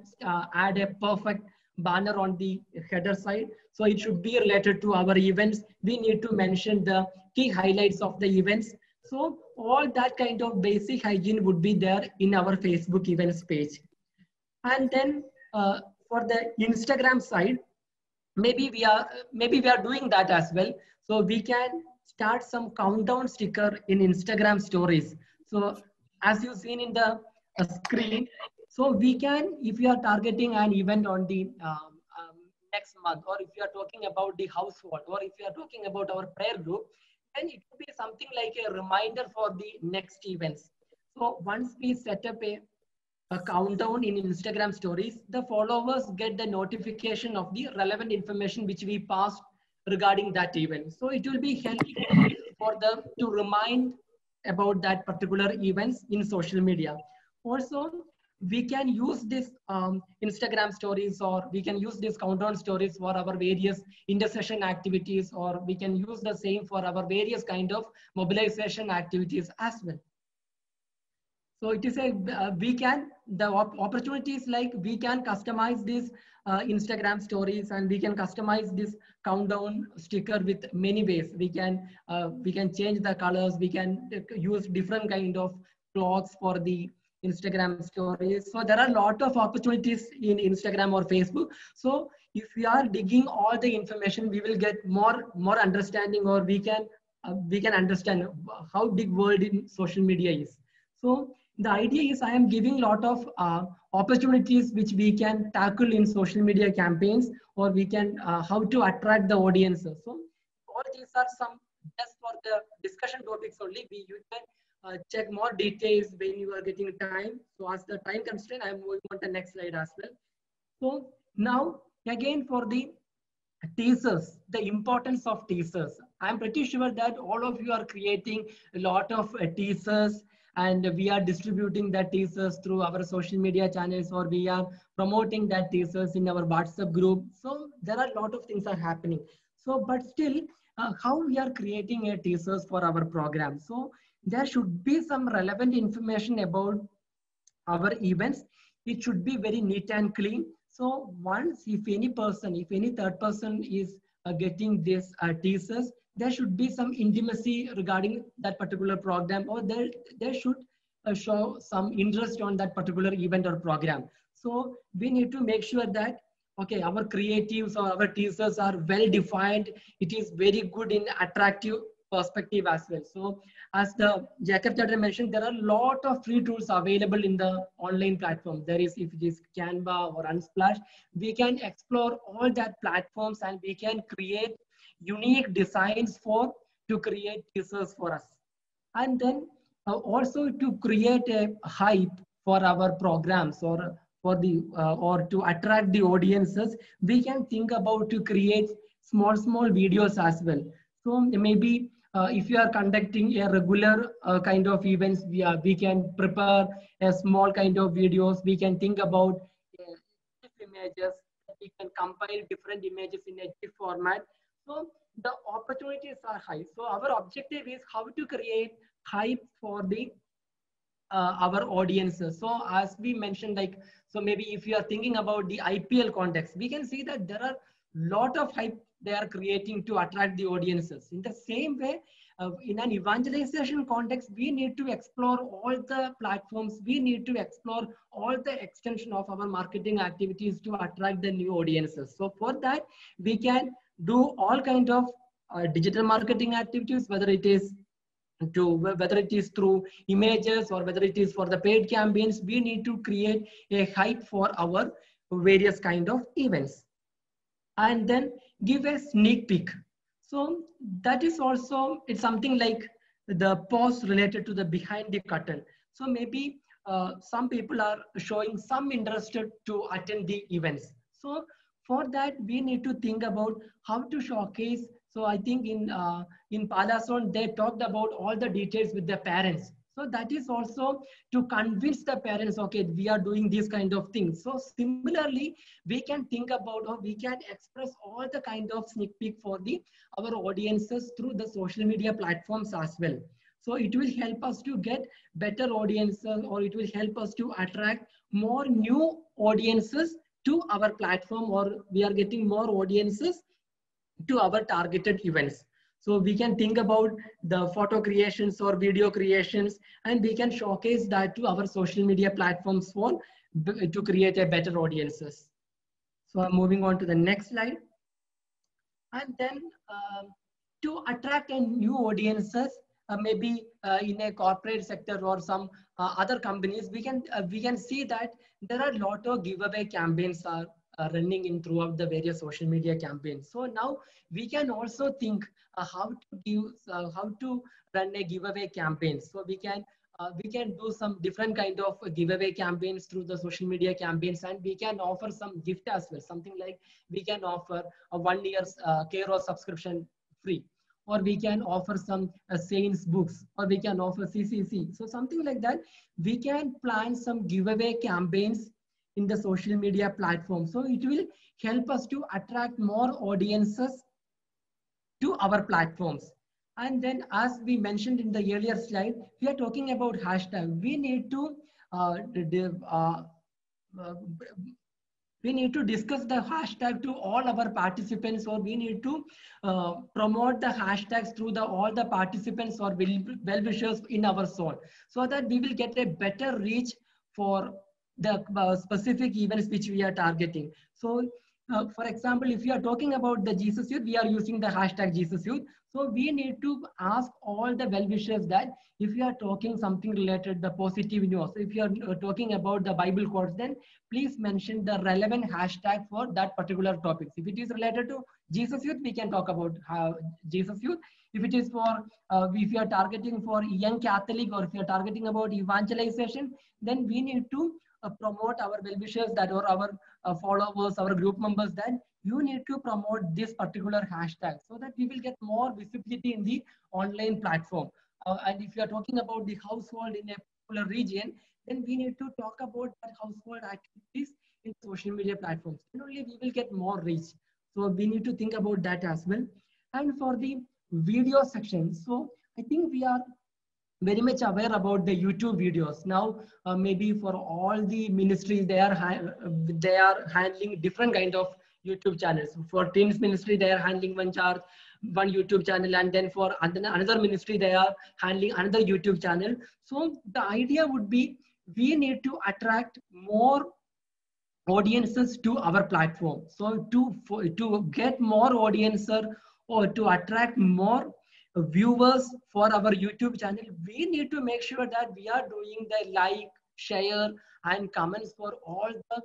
add a perfect banner on the header side. So it should be related to our events. We need to mention the key highlights of the events. So all that kind of basic hygiene would be there in our Facebook events page. And then for the Instagram side, maybe we are doing that as well. So we can start some countdown sticker in Instagram stories. So as you've seen in the screen, so we can, if you are targeting an event on the next month, or if you are talking about the household, or if you are talking about our prayer group, then it will be something like a reminder for the next events. So once we set up a countdown in Instagram stories, the followers get the notification of the relevant information which we passed regarding that event. So it will be helpful for them to remind about that particular events in social media. Also, we can use this Instagram stories, or we can use these countdown stories for our various intercession activities, or we can use the same for our various kind of mobilization activities as well. So it is the opportunities, like we can customize these Instagram stories, and we can customize this countdown sticker with many ways. We can change the colors. We can use different kind of clocks for the Instagram stories. So there are a lot of opportunities in Instagram or Facebook. So if we are digging all the information, we will get more understanding, or we can understand how big world in social media is. So the idea is I am giving a lot of opportunities which we can tackle in social media campaigns, or we can how to attract the audiences. So all these are some just for the discussion topics only. You can check more details when you are getting time. So as the time constraint, I am moving on to the next slide as well. So now again for the teasers, the importance of teasers. I'm pretty sure that all of you are creating a lot of teasers, and we are distributing that teasers through our social media channels, or we are promoting that teasers in our WhatsApp group. So there are a lot of things are happening. So, but still, how we are creating a teasers for our program. So there should be some relevant information about our events. It should be very neat and clean. So once, if any third person is getting this teasers, there should be some intimacy regarding that particular program, or there should show some interest on that particular event or program. So we need to make sure that, okay, our creatives or our teasers are well defined. It is very good in attractive perspective as well. So as the Jacob Chatter mentioned, there are a lot of free tools available in the online platform. There is, if it is Canva or Unsplash, we can explore all that platforms, and we can create unique designs to create teasers for us. And then also to create a hype for our programs, or for the or to attract the audiences, we can think about to create small videos as well. So maybe if you are conducting a regular kind of events, we can prepare a small kind of videos. We can think about images. We can compile different images in a GIF format. So the opportunities are high. So our objective is how to create hype for the our audiences. So as we mentioned, like, so maybe if you are thinking about the IPL context, we can see that there are lot of hype they are creating to attract the audiences. In the same way, in an evangelization context, we need to explore all the platforms. We need to explore all the extension of our marketing activities to attract the new audiences. So for that, we can do all kind of digital marketing activities, whether it is through images or whether it is for the paid campaigns. We need to create a hype for our various kind of events and then give a sneak peek. So that is also, it's something like the post related to the behind the curtain. So maybe some people are showing some interest to attend the events. So for that, we need to think about how to showcase. So I think in Palason, they talked about all the details with the parents. So that is also to convince the parents, okay, we are doing these kind of things. So similarly, we can think about, or we can express all the kind of sneak peek for our audiences through the social media platforms as well. So it will help us to get better audiences, or it will help us to attract more new audiences to our platform, or we are getting more audiences to our targeted events. So we can think about the photo creations or video creations, and we can showcase that to our social media platforms to create a better audiences. So I'm moving on to the next slide. And then to attract a new audiences, maybe in a corporate sector or some other companies, we can see that there are a lot of giveaway campaigns are running in throughout the various social media campaigns. So now we can also think how to run a giveaway campaign. So we can do some different kind of giveaway campaigns through the social media campaigns, and we can offer some gift as well. Something like we can offer a 1 year's Kairos subscription free, or we can offer some Saints books, or we can offer CCC. So something like that, we can plan some giveaway campaigns in the social media platform. So it will help us to attract more audiences to our platforms. And then, as we mentioned in the earlier slide, we are talking about hashtag. We need to discuss the hashtag to all our participants, or we need to promote the hashtags through all the participants or well-wishers in our zone, so that we will get a better reach for the specific events which we are targeting. So for example, if you are talking about the Jesus Youth, we are using the hashtag Jesus Youth. So we need to ask all the well-wishers that if you are talking something related the positive news, if you are talking about the Bible quotes, then please mention the relevant hashtag for that particular topic. If it is related to Jesus Youth, we can talk about Jesus Youth. If it is for, if you are targeting for young Catholic, or if you are targeting about evangelization, then we need to promote our well-wishers that, or our followers, our group members, that you need to promote this particular hashtag, so that we will get more visibility in the online platform. And if you are talking about the household in a particular region, then we need to talk about that household activities in social media platforms. Then only we will get more reach. So we need to think about that as well. And for the video section, so I think we are very much aware about the YouTube videos. Now, maybe for all the ministries, they are handling different kind of YouTube channels. For teens ministry, they are handling one YouTube channel, and then for another ministry, they are handling another YouTube channel. So the idea would be, we need to attract more audiences to our platform. So to get more audiences, or to attract more viewers for our YouTube channel, we need to make sure that we are doing the like, share, and comments for all the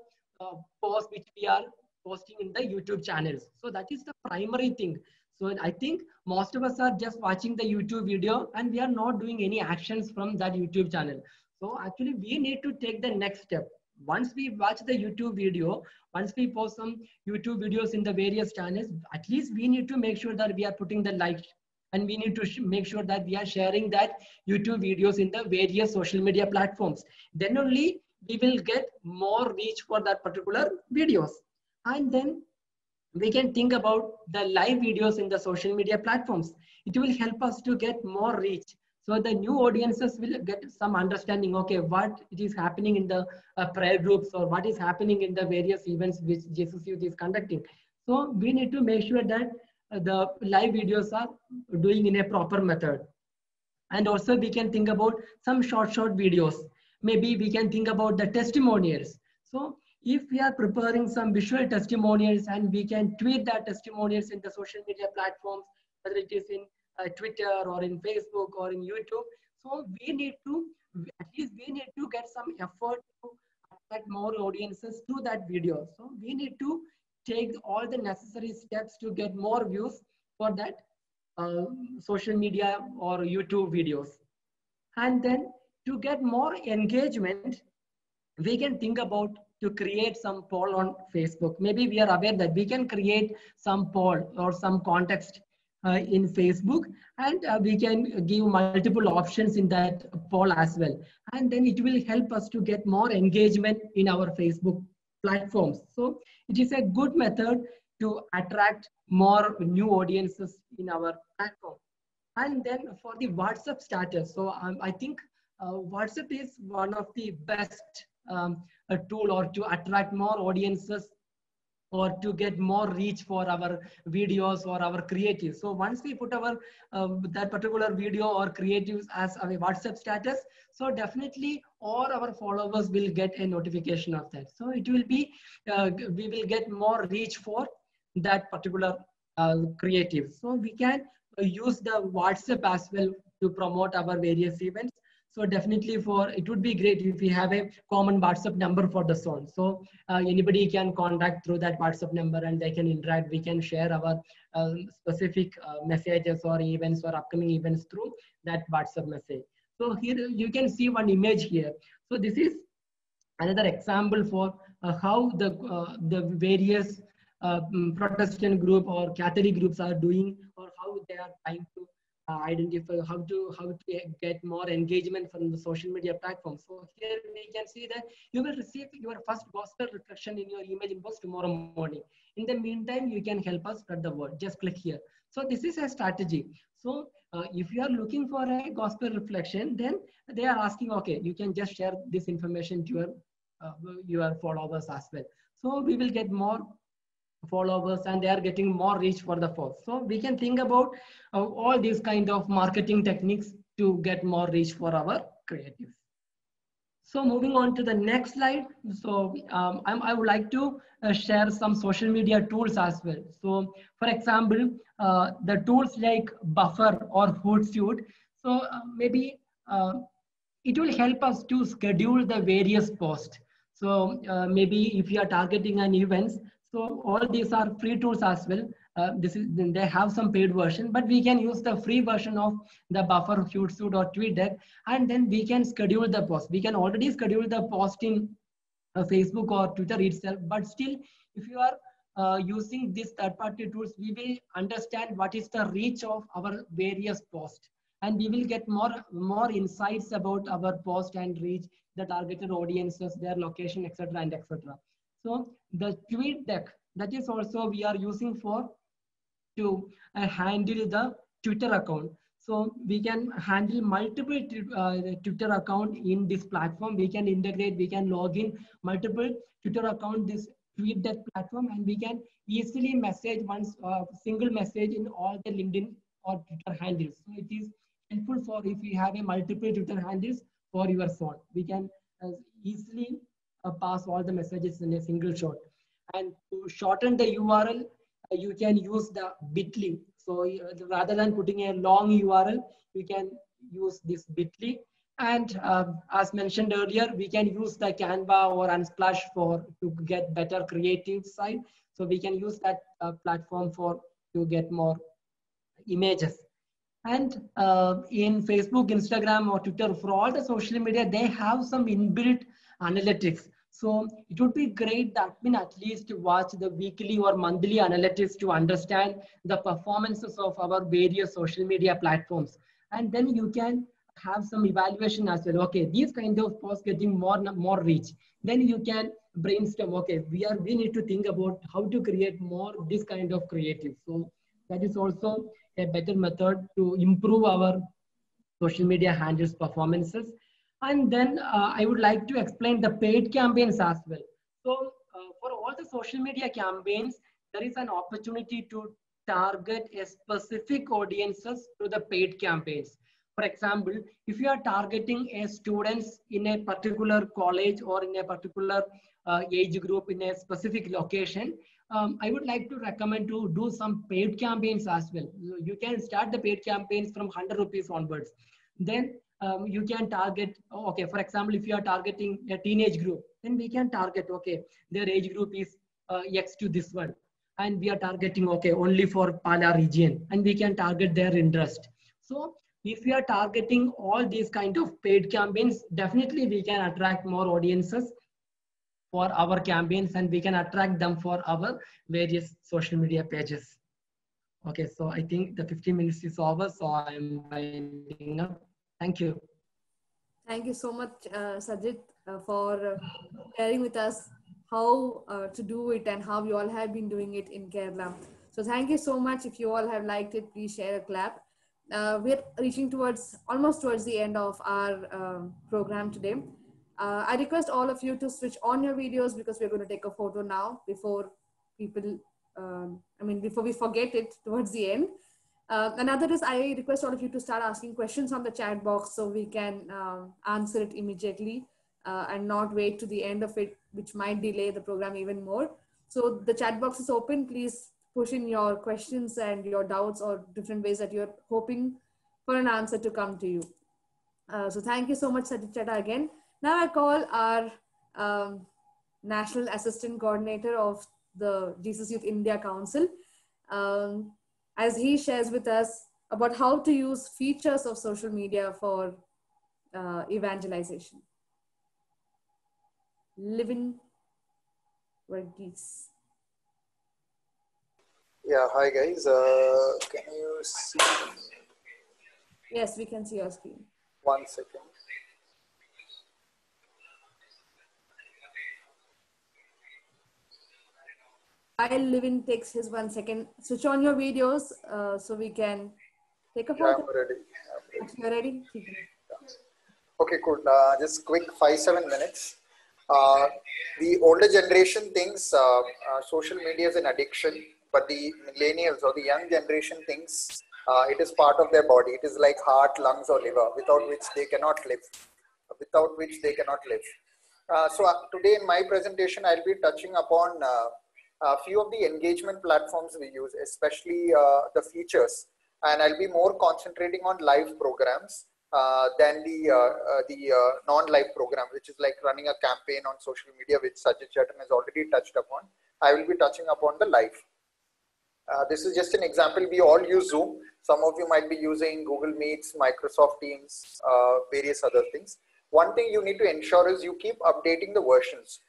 posts which we are posting in the YouTube channels. So that is the primary thing. So I think most of us are just watching the YouTube video, and we are not doing any actions from that YouTube channel. So actually, we need to take the next step. Once we watch the YouTube video, once we post some YouTube videos in the various channels, at least we need to make sure that we are putting the like, and we need to make sure that we are sharing that YouTube videos in the various social media platforms. Then only we will get more reach for that particular videos. And then we can think about the live videos in the social media platforms. It will help us to get more reach. So the new audiences will get some understanding, okay, what it is happening in the prayer groups, or what is happening in the various events which Jesus Youth is conducting. So we need to make sure that the live videos are doing in a proper method. And also we can think about some short videos. Maybe we can think about the testimonials. So if we are preparing some visual testimonials and we can tweet that testimonials in the social media platforms, whether it is in Twitter or in Facebook or in YouTube. So we need to, at least we need to get some effort to attract more audiences to that video. So we need to take all the necessary steps to get more views for that social media or YouTube videos. And then to get more engagement, we can think about to create some poll on Facebook. Maybe we are aware that we can create some poll or some context in Facebook, and we can give multiple options in that poll as well. And then it will help us to get more engagement in our Facebook platforms. So it is a good method to attract more new audiences in our platform. And then for the WhatsApp status, so I think WhatsApp is one of the best a tool or to attract more audiences or to get more reach for our videos or our creatives. So once we put our that particular video or creatives as a WhatsApp status, so definitely all our followers will get a notification of that. So it will be, we will get more reach for that particular creative. So we can use the WhatsApp as well to promote our various events. So definitely it would be great if we have a common WhatsApp number for the zone. So anybody can contact through that WhatsApp number and they can interact. We can share our specific messages or events or upcoming events through that WhatsApp message. So here you can see one image here. So this is another example for how the various Protestant group or Catholic groups are doing, or how they are trying to identify how to get more engagement from the social media platform. So here we can see that you will receive your first gospel reflection in your email inbox tomorrow morning. In the meantime, you can help us spread the word. Just click here. So this is a strategy. So if you are looking for a gospel reflection, then they are asking, okay, you can just share this information to your followers as well. So we will get more followers and they are getting more reach for the post. So we can think about all these kind of marketing techniques to get more reach for our creatives. So moving on to the next slide. So I would like to share some social media tools as well. So for example, the tools like Buffer or Hootsuite. So maybe it will help us to schedule the various posts. So maybe if you are targeting an event, so all these are free tools as well. They have some paid version, but we can use the free version of the Buffer, Hootsuite or TweetDeck, and then we can schedule the post. We can already schedule the post in Facebook or Twitter itself, but still, if you are using these third-party tools, we will understand what is the reach of our various posts, and we will get more insights about our post and reach, the targeted audiences, their location, etc. and etc. So the TweetDeck, that is also we are using for to handle the Twitter account. So we can handle multiple Twitter account in this platform. We can integrate, we can log in multiple Twitter account, this TweetDeck platform, and we can easily message once single message in all the LinkedIn or Twitter handles. So it is helpful for if you have a multiple Twitter handles for your phone. We can easily pass all the messages in a single shot. And to shorten the URL, you can use the bit.ly. So rather than putting a long URL, you can use this bit.ly. And as mentioned earlier, we can use the Canva or Unsplash to get better creative side. So we can use that platform to get more images. And in Facebook, Instagram, or Twitter, for all the social media, they have some inbuilt analytics. So it would be great that we at least watch the weekly or monthly analytics to understand the performances of our various social media platforms. And then you can have some evaluation as well. Okay, these kind of posts getting more reach. Then you can brainstorm, okay, we need to think about how to create more this kind of creative. So that is also a better method to improve our social media handles performances. And then I would like to explain the paid campaigns as well. So for all the social media campaigns, there is an opportunity to target a specific audiences to the paid campaigns. For example, if you are targeting a students in a particular college or in a particular age group in a specific location, I would like to recommend to do some paid campaigns as well. You can start the paid campaigns from 100 rupees onwards. Then you can target, okay, for example, if you are targeting a teenage group, then we can target, okay, their age group is X to this one. And we are targeting, okay, only for Pala region, and we can target their interest. So if we are targeting all these kind of paid campaigns, definitely we can attract more audiences for our campaigns, and we can attract them for our various social media pages. Okay, so I think the 15 minutes is over, so I'm winding up. Thank you. Thank you so much, Sajid, for sharing with us how to do it and how you all have been doing it in Kerala. So thank you so much. If you all have liked it, please share a clap. We're reaching almost towards the end of our program today. I request all of you to switch on your videos because we're going to take a photo now before people, before we forget it towards the end. Another is I request all of you to start asking questions on the chat box so we can answer it immediately and not wait to the end of it, which might delay the program even more. So the chat box is open. Please push in your questions and your doubts or different ways that you're hoping for an answer to come to you. So thank you so much, Sajid Chadha, again. Now I call our National Assistant Coordinator of the Jesus Youth India Council, as he shares with us about how to use features of social media for evangelization. Living Verghese. Yeah, hi guys. Can you see? Yes, we can see your screen. 1 second. While Livin takes his 1 second, switch on your videos so we can take a photo. Yeah, I'm ready. You're ready? Okay, cool. Just quick 5-7 minutes. The older generation thinks social media is an addiction, but the millennials or the young generation thinks it is part of their body. It is like heart, lungs, or liver, without which they cannot live. So today in my presentation, I'll be touching upon a few of the engagement platforms we use, especially the features, and I'll be more concentrating on live programs than the non-live program, which is like running a campaign on social media, which Sajid Chadha has already touched upon. I will be touching upon the live. This is just an example. We all use Zoom. Some of you might be using Google Meets, Microsoft Teams, various other things. One thing you need to ensure is you keep updating the versions.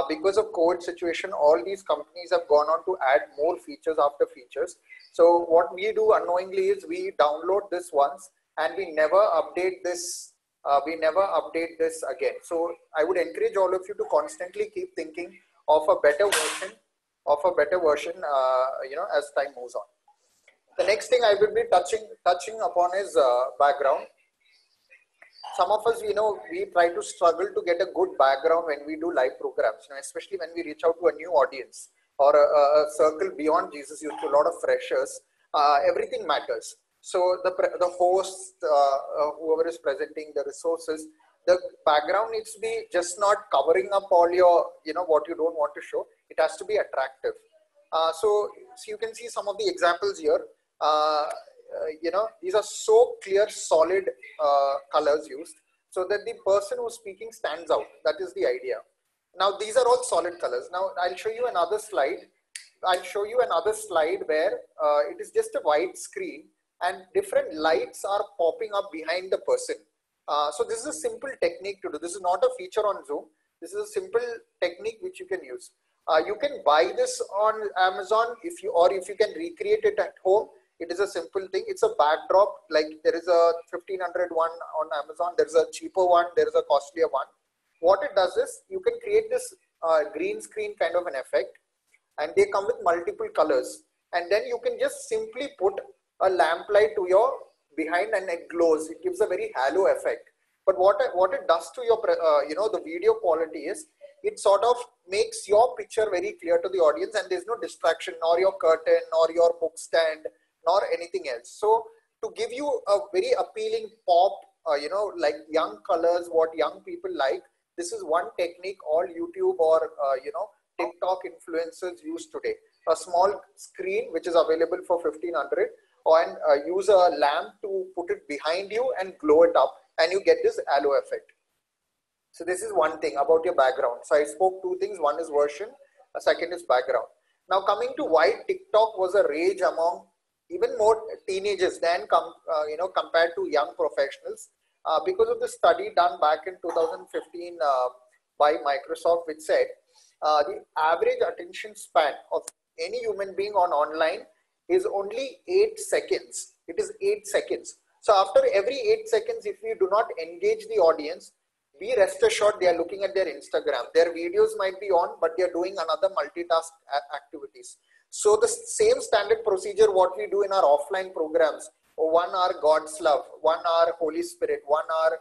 Because of COVID situation, all these companies have gone on to add more features after features. So what we do unknowingly is we download this once and we never update this. Again. So I would encourage all of you to constantly keep thinking of a better version, as time moves on. The next thing I will be touching upon is background. Some of us, we try to struggle to get a good background when we do live programs, especially when we reach out to a new audience or a circle beyond Jesus Youth, to a lot of freshers. Everything matters. So the host, whoever is presenting, the resources, the background needs to be just not covering up all your, what you don't want to show. It has to be attractive. So you can see some of the examples here. These are so clear, solid colors used so that the person who's speaking stands out. That is the idea. Now, these are all solid colors. Now, I'll show you another slide. Where it is just a white screen and different lights are popping up behind the person. So this is a simple technique to do. This is not a feature on Zoom. This is a simple technique which you can use. You can buy this on Amazon if you can recreate it at home. It is a simple thing. It's a backdrop. Like there is a 1500 one on Amazon. There's a cheaper one. There is a costlier one. What it does is you can create this green screen kind of an effect, and they come with multiple colors. And then you can just simply put a lamplight to your behind and it glows. It gives a very halo effect. But what it does to your, the video quality is, it sort of makes your picture very clear to the audience, and there's no distraction, nor your curtain, nor your book stand, nor anything else. So to give you a very appealing pop, like young colors, what young people like, this is one technique all YouTube or, TikTok influencers use today. A small screen, which is available for 1500, and use a lamp to put it behind you and glow it up, and you get this halo effect. So this is one thing about your background. So I spoke two things. One is version, a second is background. Now coming to why TikTok was a rage among even more teenagers than compared to young professionals, because of the study done back in 2015 by Microsoft, which said the average attention span of any human being on online is only 8 seconds. It is 8 seconds. So after every 8 seconds, if we do not engage the audience, be rest assured they are looking at their Instagram. Their videos might be on, but they are doing another multitask activities. So the same standard procedure what we do in our offline programs, 1 hour God's love, 1 hour Holy Spirit, 1 hour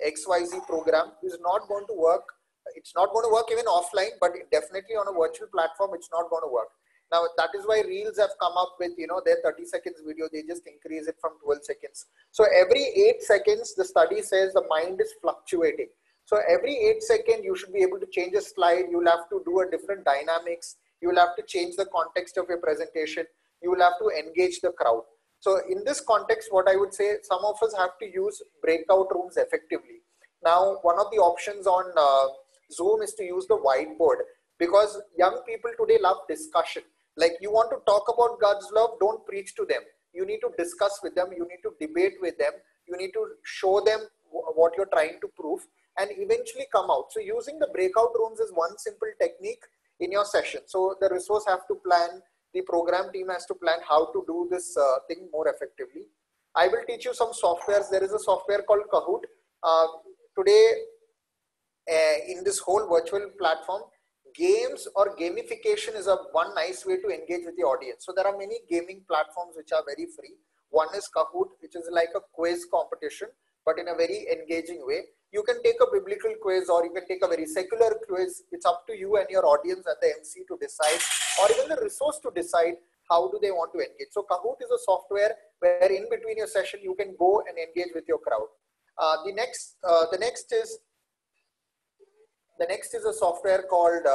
XYZ program is not going to work. It's not going to work even offline, but definitely on a virtual platform, it's not going to work. Now, that is why Reels have come up with, their 30 seconds video, they just increase it from 12 seconds. So every 8 seconds, the study says the mind is fluctuating. So every 8 seconds, you should be able to change a slide. You'll have to do a different dynamics. You will have to change the context of your presentation. You will have to engage the crowd. So in this context, what I would say, some of us have to use breakout rooms effectively. Now, one of the options on Zoom is to use the whiteboard, because young people today love discussion. Like, you want to talk about God's love, don't preach to them. You need to discuss with them. You need to debate with them. You need to show them what you're trying to prove and eventually come out. So using the breakout rooms is one simple technique in your session. So the resource have to plan, the program team has to plan how to do this thing more effectively. I will teach you some softwares. There is a software called Kahoot. Today, in this whole virtual platform, games or gamification is one nice way to engage with the audience. So there are many gaming platforms which are very free. One is Kahoot, which is like a quiz competition, but in a very engaging way. You can take a biblical quiz, or you can take a very secular quiz. It's up to you and your audience and the MC to decide, or even the resource to decide how do they want to engage. So Kahoot is a software where in between your session, you can go and engage with your crowd. The next is a software called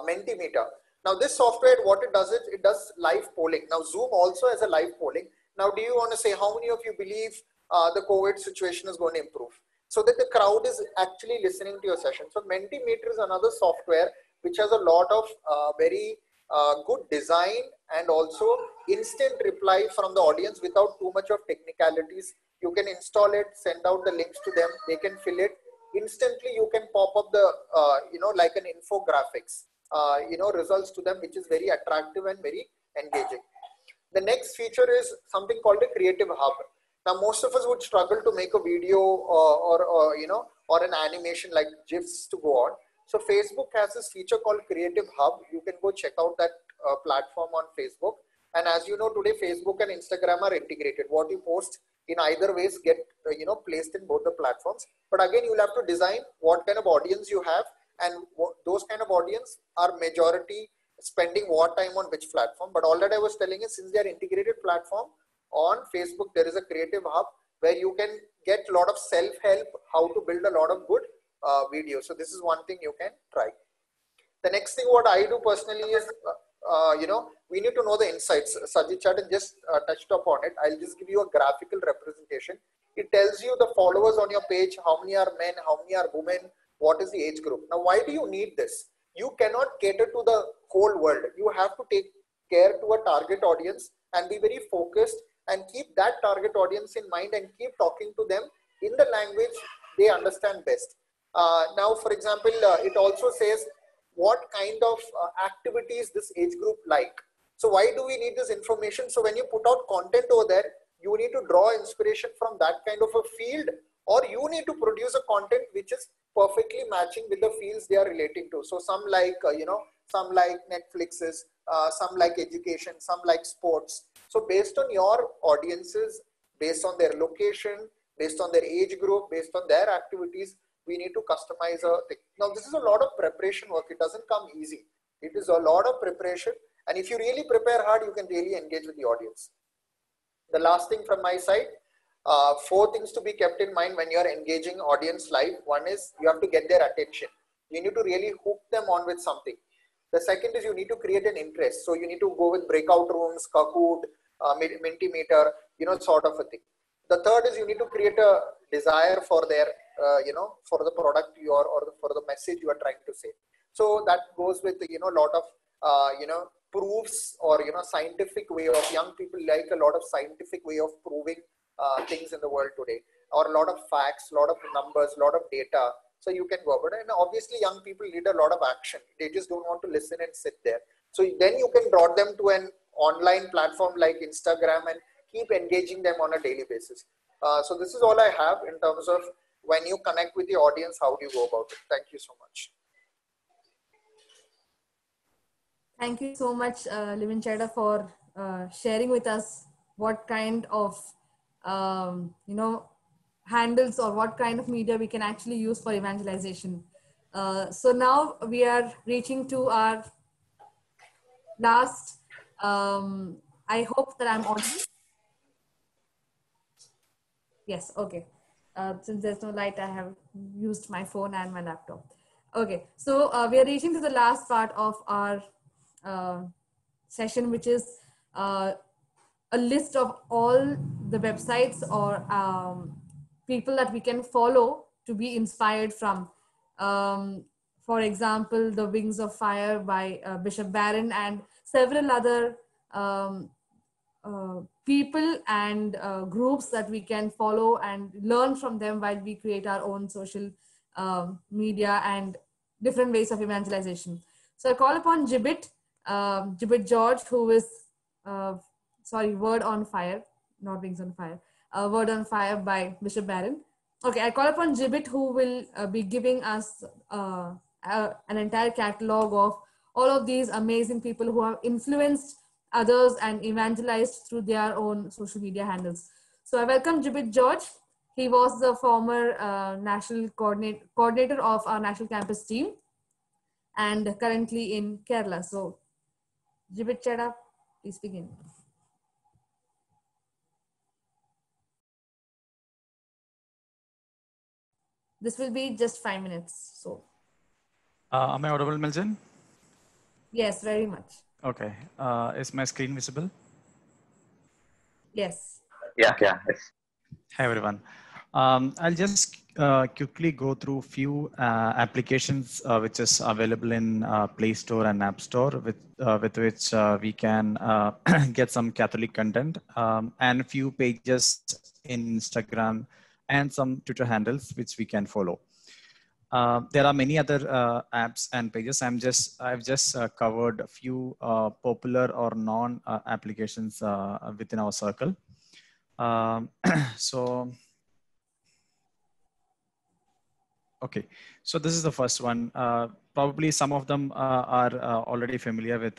Mentimeter. Now this software, what it does is, it does live polling. Now Zoom also has a live polling. Now, do you want to say how many of you believe the COVID situation is going to improve, so that the crowd is actually listening to your session? So Mentimeter is another software which has a lot of very good design and also instant reply from the audience without too much of technicalities. You can install it, send out the links to them, they can fill it. Instantly you can pop up the, like an infographics, results to them, which is very attractive and very engaging. The next feature is something called a creative hub. Now, most of us would struggle to make a video or an animation like GIFs to go on. So Facebook has this feature called Creative Hub. You can go check out that platform on Facebook. And as you know, today Facebook and Instagram are integrated. What you post in either ways get placed in both the platforms. But again, you'll have to design what kind of audience you have, and those kind of audience are majority spending what time on which platform. But all that I was telling is, since they are integrated platform, on Facebook there is a creative hub where you can get a lot of self-help, how to build a lot of good videos. So this is one thing you can try. The next thing what I do personally is, we need to know the insights. Sajid Chadan just touched upon it. I'll just give you a graphical representation. It tells you the followers on your page, how many are men, how many are women, what is the age group. Now, why do you need this? You cannot cater to the whole world. You have to take care to a target audience and be very focused and keep that target audience in mind and keep talking to them in the language they understand best. Now, for example, it also says what kind of activities this age group like. So why do we need this information? So when you put out content over there, you need to draw inspiration from that kind of a field, or you need to produce a content which is perfectly matching with the fields they are relating to. So some like, some like Netflix's, some like education, some like sports. So based on your audiences, based on their location, based on their age group, based on their activities, We need to customize a thing. Now, this is a lot of preparation work. It doesn't come easy. It is a lot of preparation. And if you really prepare hard, you can really engage with the audience. The last thing from my side, 4 things to be kept in mind when you're engaging audience live. One is you have to get their attention. You need to really hook them on with something. The second is you need to create an interest. So you need to go with breakout rooms, Kahoot, Mentimeter, sort of a thing. The third is you need to create a desire for their, for the product for the message you are trying to say. So that goes with, a lot of, proofs or, scientific way of, young people like a lot of scientific way of proving things in the world today, or a lot of facts, a lot of numbers, a lot of data. So you can go about it. And obviously young people need a lot of action. They just don't want to listen and sit there. So then you can draw them to an online platform like Instagram and keep engaging them on a daily basis. So this is all I have in terms of when you connect with the audience, how do you go about it? Thank you so much. Thank you so much, Livin Cheda, for sharing with us what kind of, handles or what kind of media we can actually use for evangelization. So now we are reaching to our last, I hope that I'm audible. Yes, okay. Since there's no light, I have used my phone and my laptop. Okay, so we are reaching to the last part of our session, which is a list of all the websites or people that we can follow to be inspired from. For example, The Wings of Fire by Bishop Barron and several other people and groups that we can follow and learn from them while we create our own social media and different ways of evangelization. So I call upon Gibbet George, who is, Word on Fire, not Wings on Fire, Word on Fire by Bishop Barron. Okay, I call upon Gibbet, who will be giving us an entire catalog of all of these amazing people who have influenced others and evangelized through their own social media handles. So I welcome Gibbet George. He was the former national coordinator of our national campus team and currently in Kerala. So Gibbet Cheda, please begin. This will be just 5 minutes. So, am I audible, Melvin? Yes, very much. Okay. Is my screen visible? Yes. Yeah. Yes. Hi, everyone. I'll just quickly go through few applications which is available in Play Store and App Store with which we can get some Catholic content and a few pages in Instagram and some Twitter handles which we can follow. There are many other apps and pages. I've just covered a few popular or non applications within our circle. Okay, so this is the first one. Probably some of them are already familiar with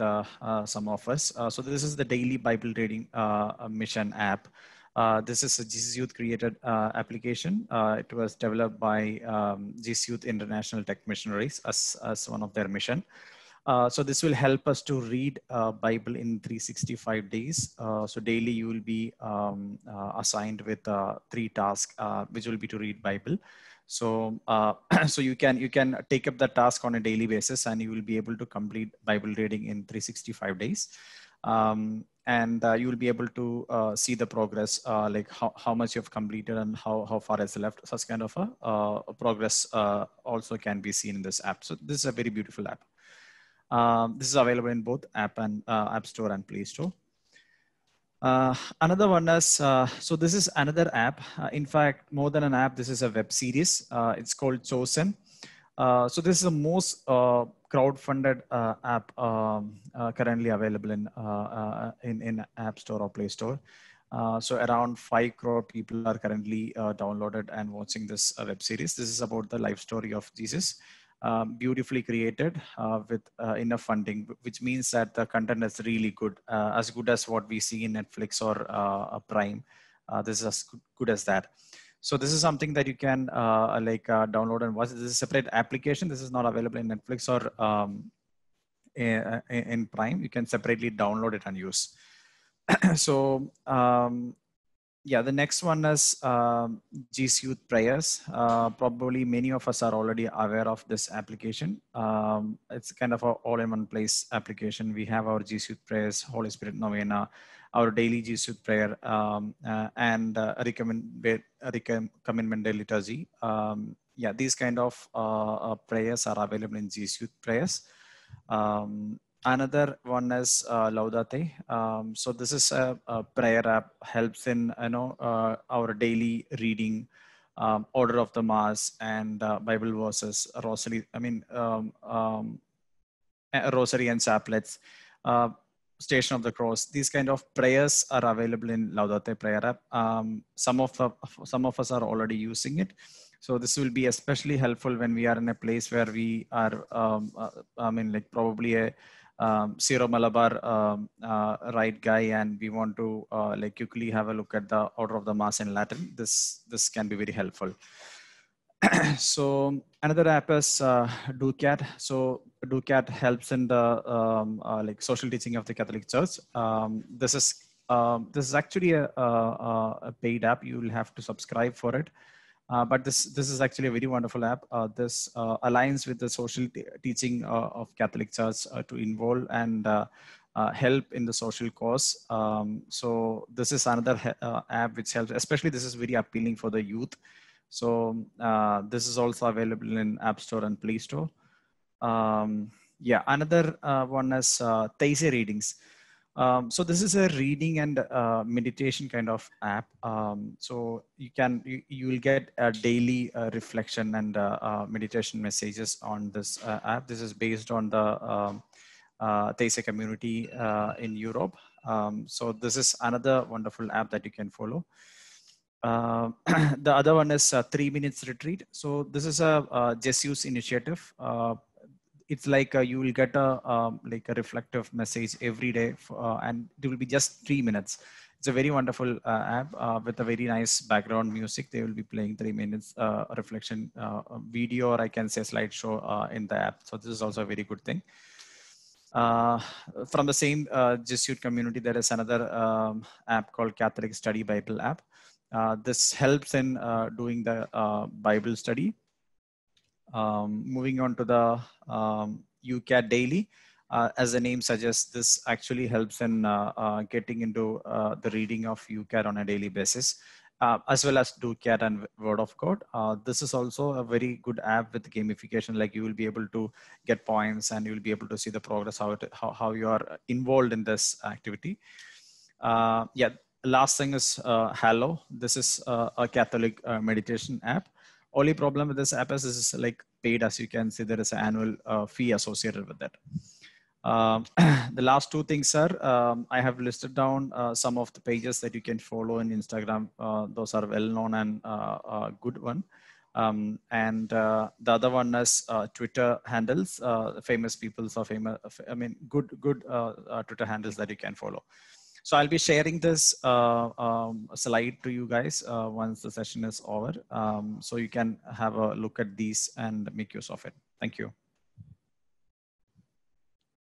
some of us. So this is the Daily Bible Reading Mission app. This is a Jesus Youth created application. It was developed by Jesus Youth International Tech Missionaries as one of their mission. So this will help us to read Bible in 365 days. So daily you will be assigned with 3 tasks, which will be to read Bible. So so you can take up the task on a daily basis and you will be able to complete Bible reading in 365 days. And you will be able to see the progress, like how much you've completed and how far is left. Such kind of a progress also can be seen in this app. So this is a very beautiful app. This is available in both App Store and Play Store. Another one is, so this is another app. In fact, more than an app, this is a web series. It's called Chosen. So this is the most crowd-funded app currently available in App Store or Play Store. So around 5 crore people are currently downloaded and watching this web series. This is about the life story of Jesus. Beautifully created with enough funding, which means that the content is really good as what we see in Netflix or Prime. This is as good as that. So this is something that you can download and watch. This is a separate application. This is not available in Netflix or in Prime. You can separately download it and use. So yeah, the next one is G Suite Prayers. Probably many of us are already aware of this application. It's kind of an all-in-one place application. We have our G Suite Prayers, Holy Spirit Novena, our daily G Suite prayer, and recommended liturgy. Yeah, these kind of prayers are available in G Suite Prayers. Another one is Laudate. So this is a prayer app, helps in our daily reading, order of the Mass, and Bible verses, rosary. Rosary and chaplets, Station of the Cross. These kind of prayers are available in Laudate prayer app. Some of us are already using it. So this will be especially helpful when we are in a place where we are, probably a Syro Malabar right guy, and we want to quickly have a look at the order of the Mass in Latin. This can be very helpful. So another app is DoCat. So DoCat helps in the social teaching of the Catholic Church. This is actually a paid app. You will have to subscribe for it. But this is actually a very wonderful app. This aligns with the social teaching of Catholic Church to involve and help in the social cause. So this is another app which helps, especially this is very appealing for the youth. So this is also available in App Store and Play Store. Yeah, another one is Theise Readings. So this is a reading and meditation kind of app. So you will get a daily reflection and meditation messages on this app. This is based on the Theise community in Europe. So this is another wonderful app that you can follow. The other one is 3 Minutes Retreat. So this is a Jesuits initiative. It's like you will get a reflective message every day, and it will be just 3 minutes. It's a very wonderful app with a very nice background music. They will be playing 3 minutes reflection video, or I can say slideshow in the app. So this is also a very good thing. From the same Jesuit community, there is another app called Catholic Study Bible app. This helps in doing the Bible study. Moving on to the UCAT Daily, as the name suggests, this actually helps in getting into the reading of UCAT on a daily basis, as well as DoCat and Word of God. This is also a very good app with gamification. Like you will be able to get points, and you will be able to see the progress, how you are involved in this activity. Yeah. Last thing is Hallow. This is a Catholic meditation app. Only problem with this app is this is like paid. As you can see, there is an annual fee associated with that. The last two things are, I have listed down some of the pages that you can follow in Instagram. Those are well known and good one. And the other one is Twitter handles, famous people, so famous, good Twitter handles that you can follow. So I'll be sharing this slide to you guys once the session is over. So you can have a look at these and make use of it. Thank you.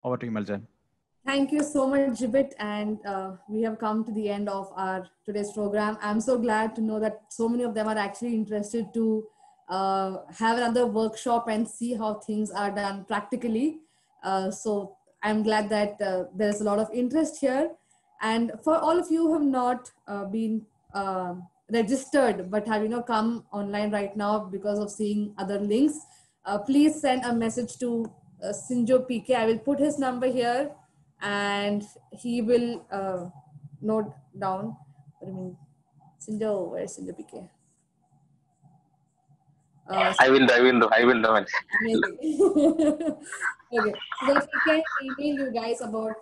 Over to you, Maljan. Thank you so much, Jibit. And we have come to the end of our today's program. I'm so glad to know that so many of them are actually interested to have another workshop and see how things are done practically. So I'm glad that there's a lot of interest here. And for all of you who have not been registered but have come online right now because of seeing other links, please send a message to Sinjo PK. I will put his number here, and he will note down. Sinjo, where's Sinjo PK? I will do. Amazing. Okay, so that we can email you guys about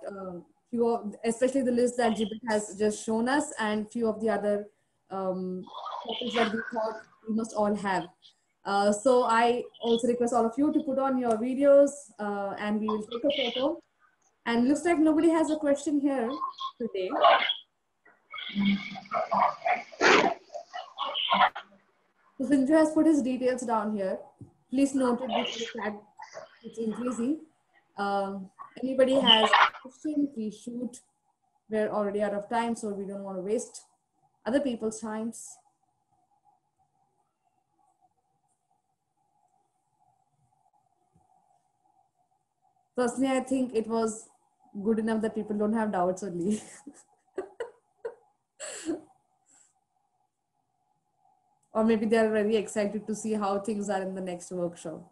especially the list that Jibit has just shown us, and few of the other topics that we thought we must all have. So I also request all of you to put on your videos, and we will take a photo. And looks like nobody has a question here today. So Sinjo has put his details down here. Please note it before the chat it's increasing. Anybody has a question, please shoot. We're already out of time, so we don't want to waste other people's times. Personally, I think it was good enough that people don't have doubts only. Or maybe they're very excited to see how things are in the next workshop.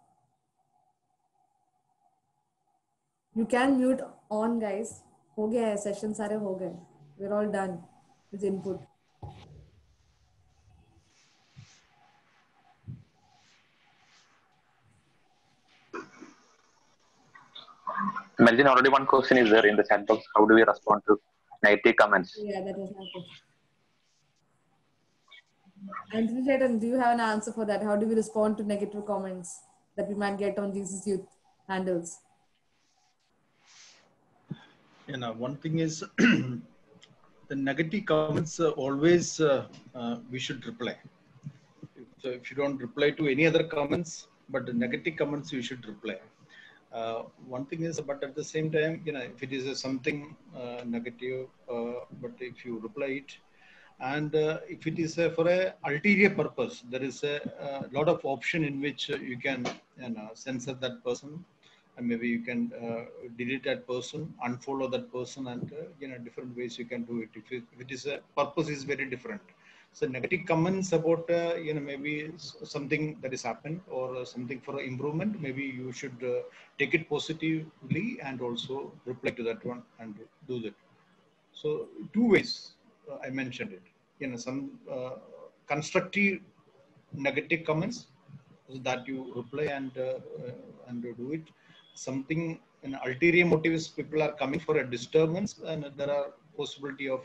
You can mute on, guys. हो गया है, session सारे हो गए. We're all done with input. Melvin, already one question is there in the chat box. How do we respond to negative comments? Yeah, that was my question. Anthony Chetan, do you have an answer for that? How do we respond to negative comments that we might get on Jesus Youth handles? You know, one thing is the negative comments always we should reply. So if you don't reply to any other comments, but the negative comments you should reply. One thing is, but at the same time, you know, if it is something negative, but if you reply it, and if it is for a ulterior purpose, there is a lot of option in which you can, you know, censor that person, and maybe you can delete that person, unfollow that person, and you know, different ways you can do it. If it is a purpose is very different. So negative comments about you know, maybe something that has happened or something for improvement, maybe you should take it positively and also reply to that one and do that. So two ways I mentioned it. You know, some constructive negative comments that you reply and do it. Something an ulterior motives, people are coming for a disturbance, and there are possibility of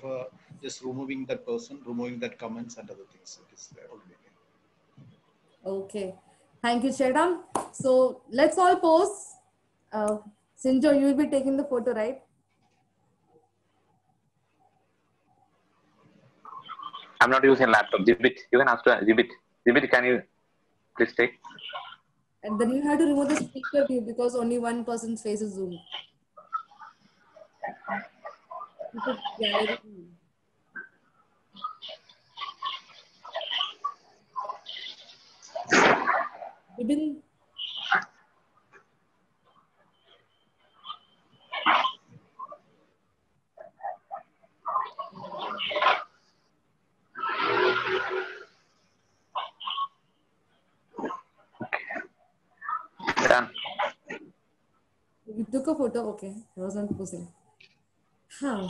just removing that person, removing that comments and other things. It is there already. Okay. Thank you, Chetan. So let's all pose. Sinjo, you will be taking the photo, right? I'm not using laptop. Zibit, you can ask to Zibit. Zibit, can you please take? And then you have to remove the speaker view because only one person's face is zoomed. Gallery. Bibin. Done. You took a photo, okay. I was not posing. Huh.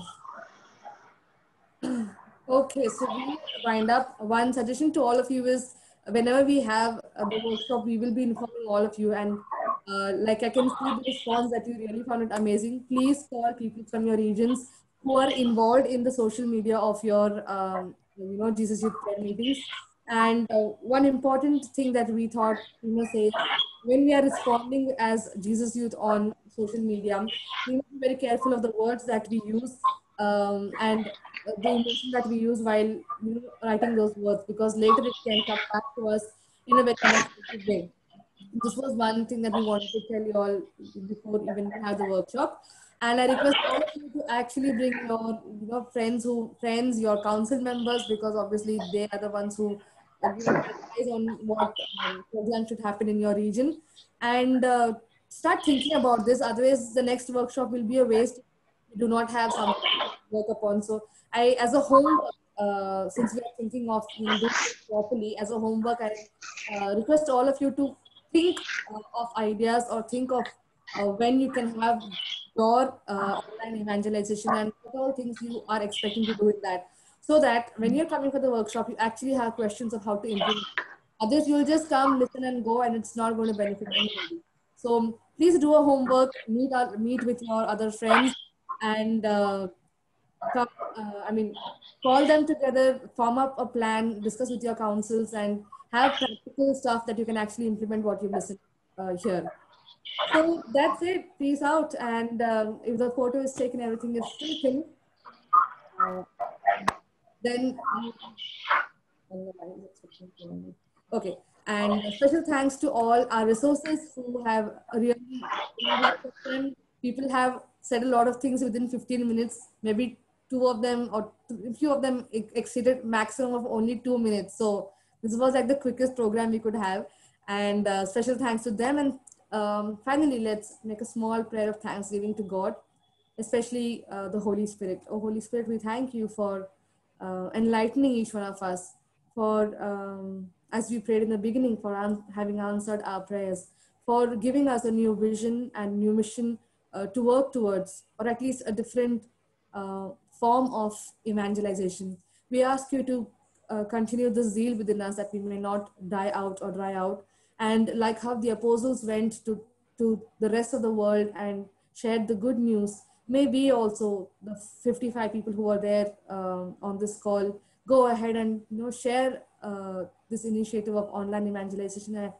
Okay, so we wind up. One suggestion to all of you is whenever we have the workshop, we will be informing all of you. And like I can see the response that you really found it amazing. Please call people from your regions who are involved in the social media of your, you know, Jesus Youth Prayer meetings. And one important thing that we thought, you know, say when we are responding as Jesus Youth on social media, we must be very careful of the words that we use and the emotion that we use while, you know, writing those words, because later it can come back to us in a very unexpected way. This was one thing that we wanted to tell you all before even we have the workshop. And I request all of you to actually bring your, you know, friends, your council members, because obviously they are the ones who, you know, advise on what program should happen in your region, and start thinking about this. Otherwise, the next workshop will be a waste. We do not have something to work upon. So I, as a homework, since we are thinking of, you know, doing it properly, as a homework, I request all of you to think of ideas or think of when you can have your online evangelization and what all things you are expecting to do in that, so that when you're coming for the workshop, you actually have questions of how to improve. Others, you'll just come, listen, and go, and it's not going to benefit anybody. So please do a homework, meet with your other friends, and come, call them together, form up a plan, discuss with your councils, and have practical stuff that you can actually implement what you've listened here. So that's it. Peace out. And if the photo is taken, everything is taken, then Okay. And special thanks to all our resources who have really, people have said a lot of things within 15 minutes, maybe two of them or a few of them exceeded maximum of only 2 minutes. So this was like the quickest program we could have. And special thanks to them. And finally, let's make a small prayer of thanksgiving to God, especially the Holy Spirit. Oh, Holy Spirit, we thank you for enlightening each one of us, for, as we prayed in the beginning, for having answered our prayers, for giving us a new vision and new mission to work towards, or at least a different form of evangelization. We ask you to continue the zeal within us that we may not die out or dry out. And like how the apostles went to the rest of the world and shared the good news, may we also, the 55 people who are there on this call, go ahead and share this initiative of online evangelization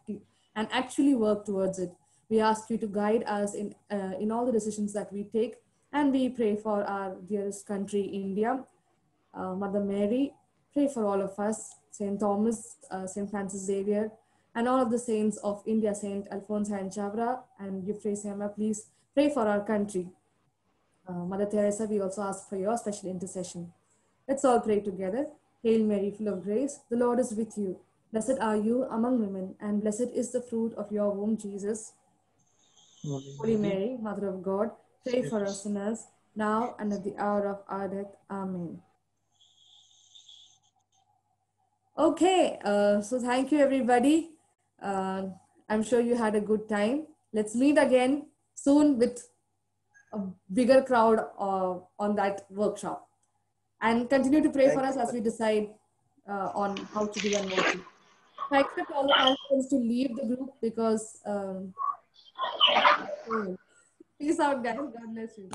and actually work towards it. We ask you to guide us in all the decisions that we take, and we pray for our dearest country, India. Mother Mary, pray for all of us, Saint Thomas, Saint Francis Xavier, and all of the saints of India, Saint Alphonse and Chavra, and Euphrasia, please pray for our country. Mother Teresa, we also ask for your special intercession. Let's all pray together. Hail Mary, full of grace, the Lord is with you. Blessed are you among women, and blessed is the fruit of your womb, Jesus. Holy Mary, Mother of God, pray for us sinners, now and at the hour of our death. Amen. Okay, so thank you, everybody. I'm sure you had a good time. Let's meet again soon with a bigger crowd on that workshop. And continue to pray for us as we decide on how to do and what to do. I expect all the participants to leave the group because peace out, guys. God bless you.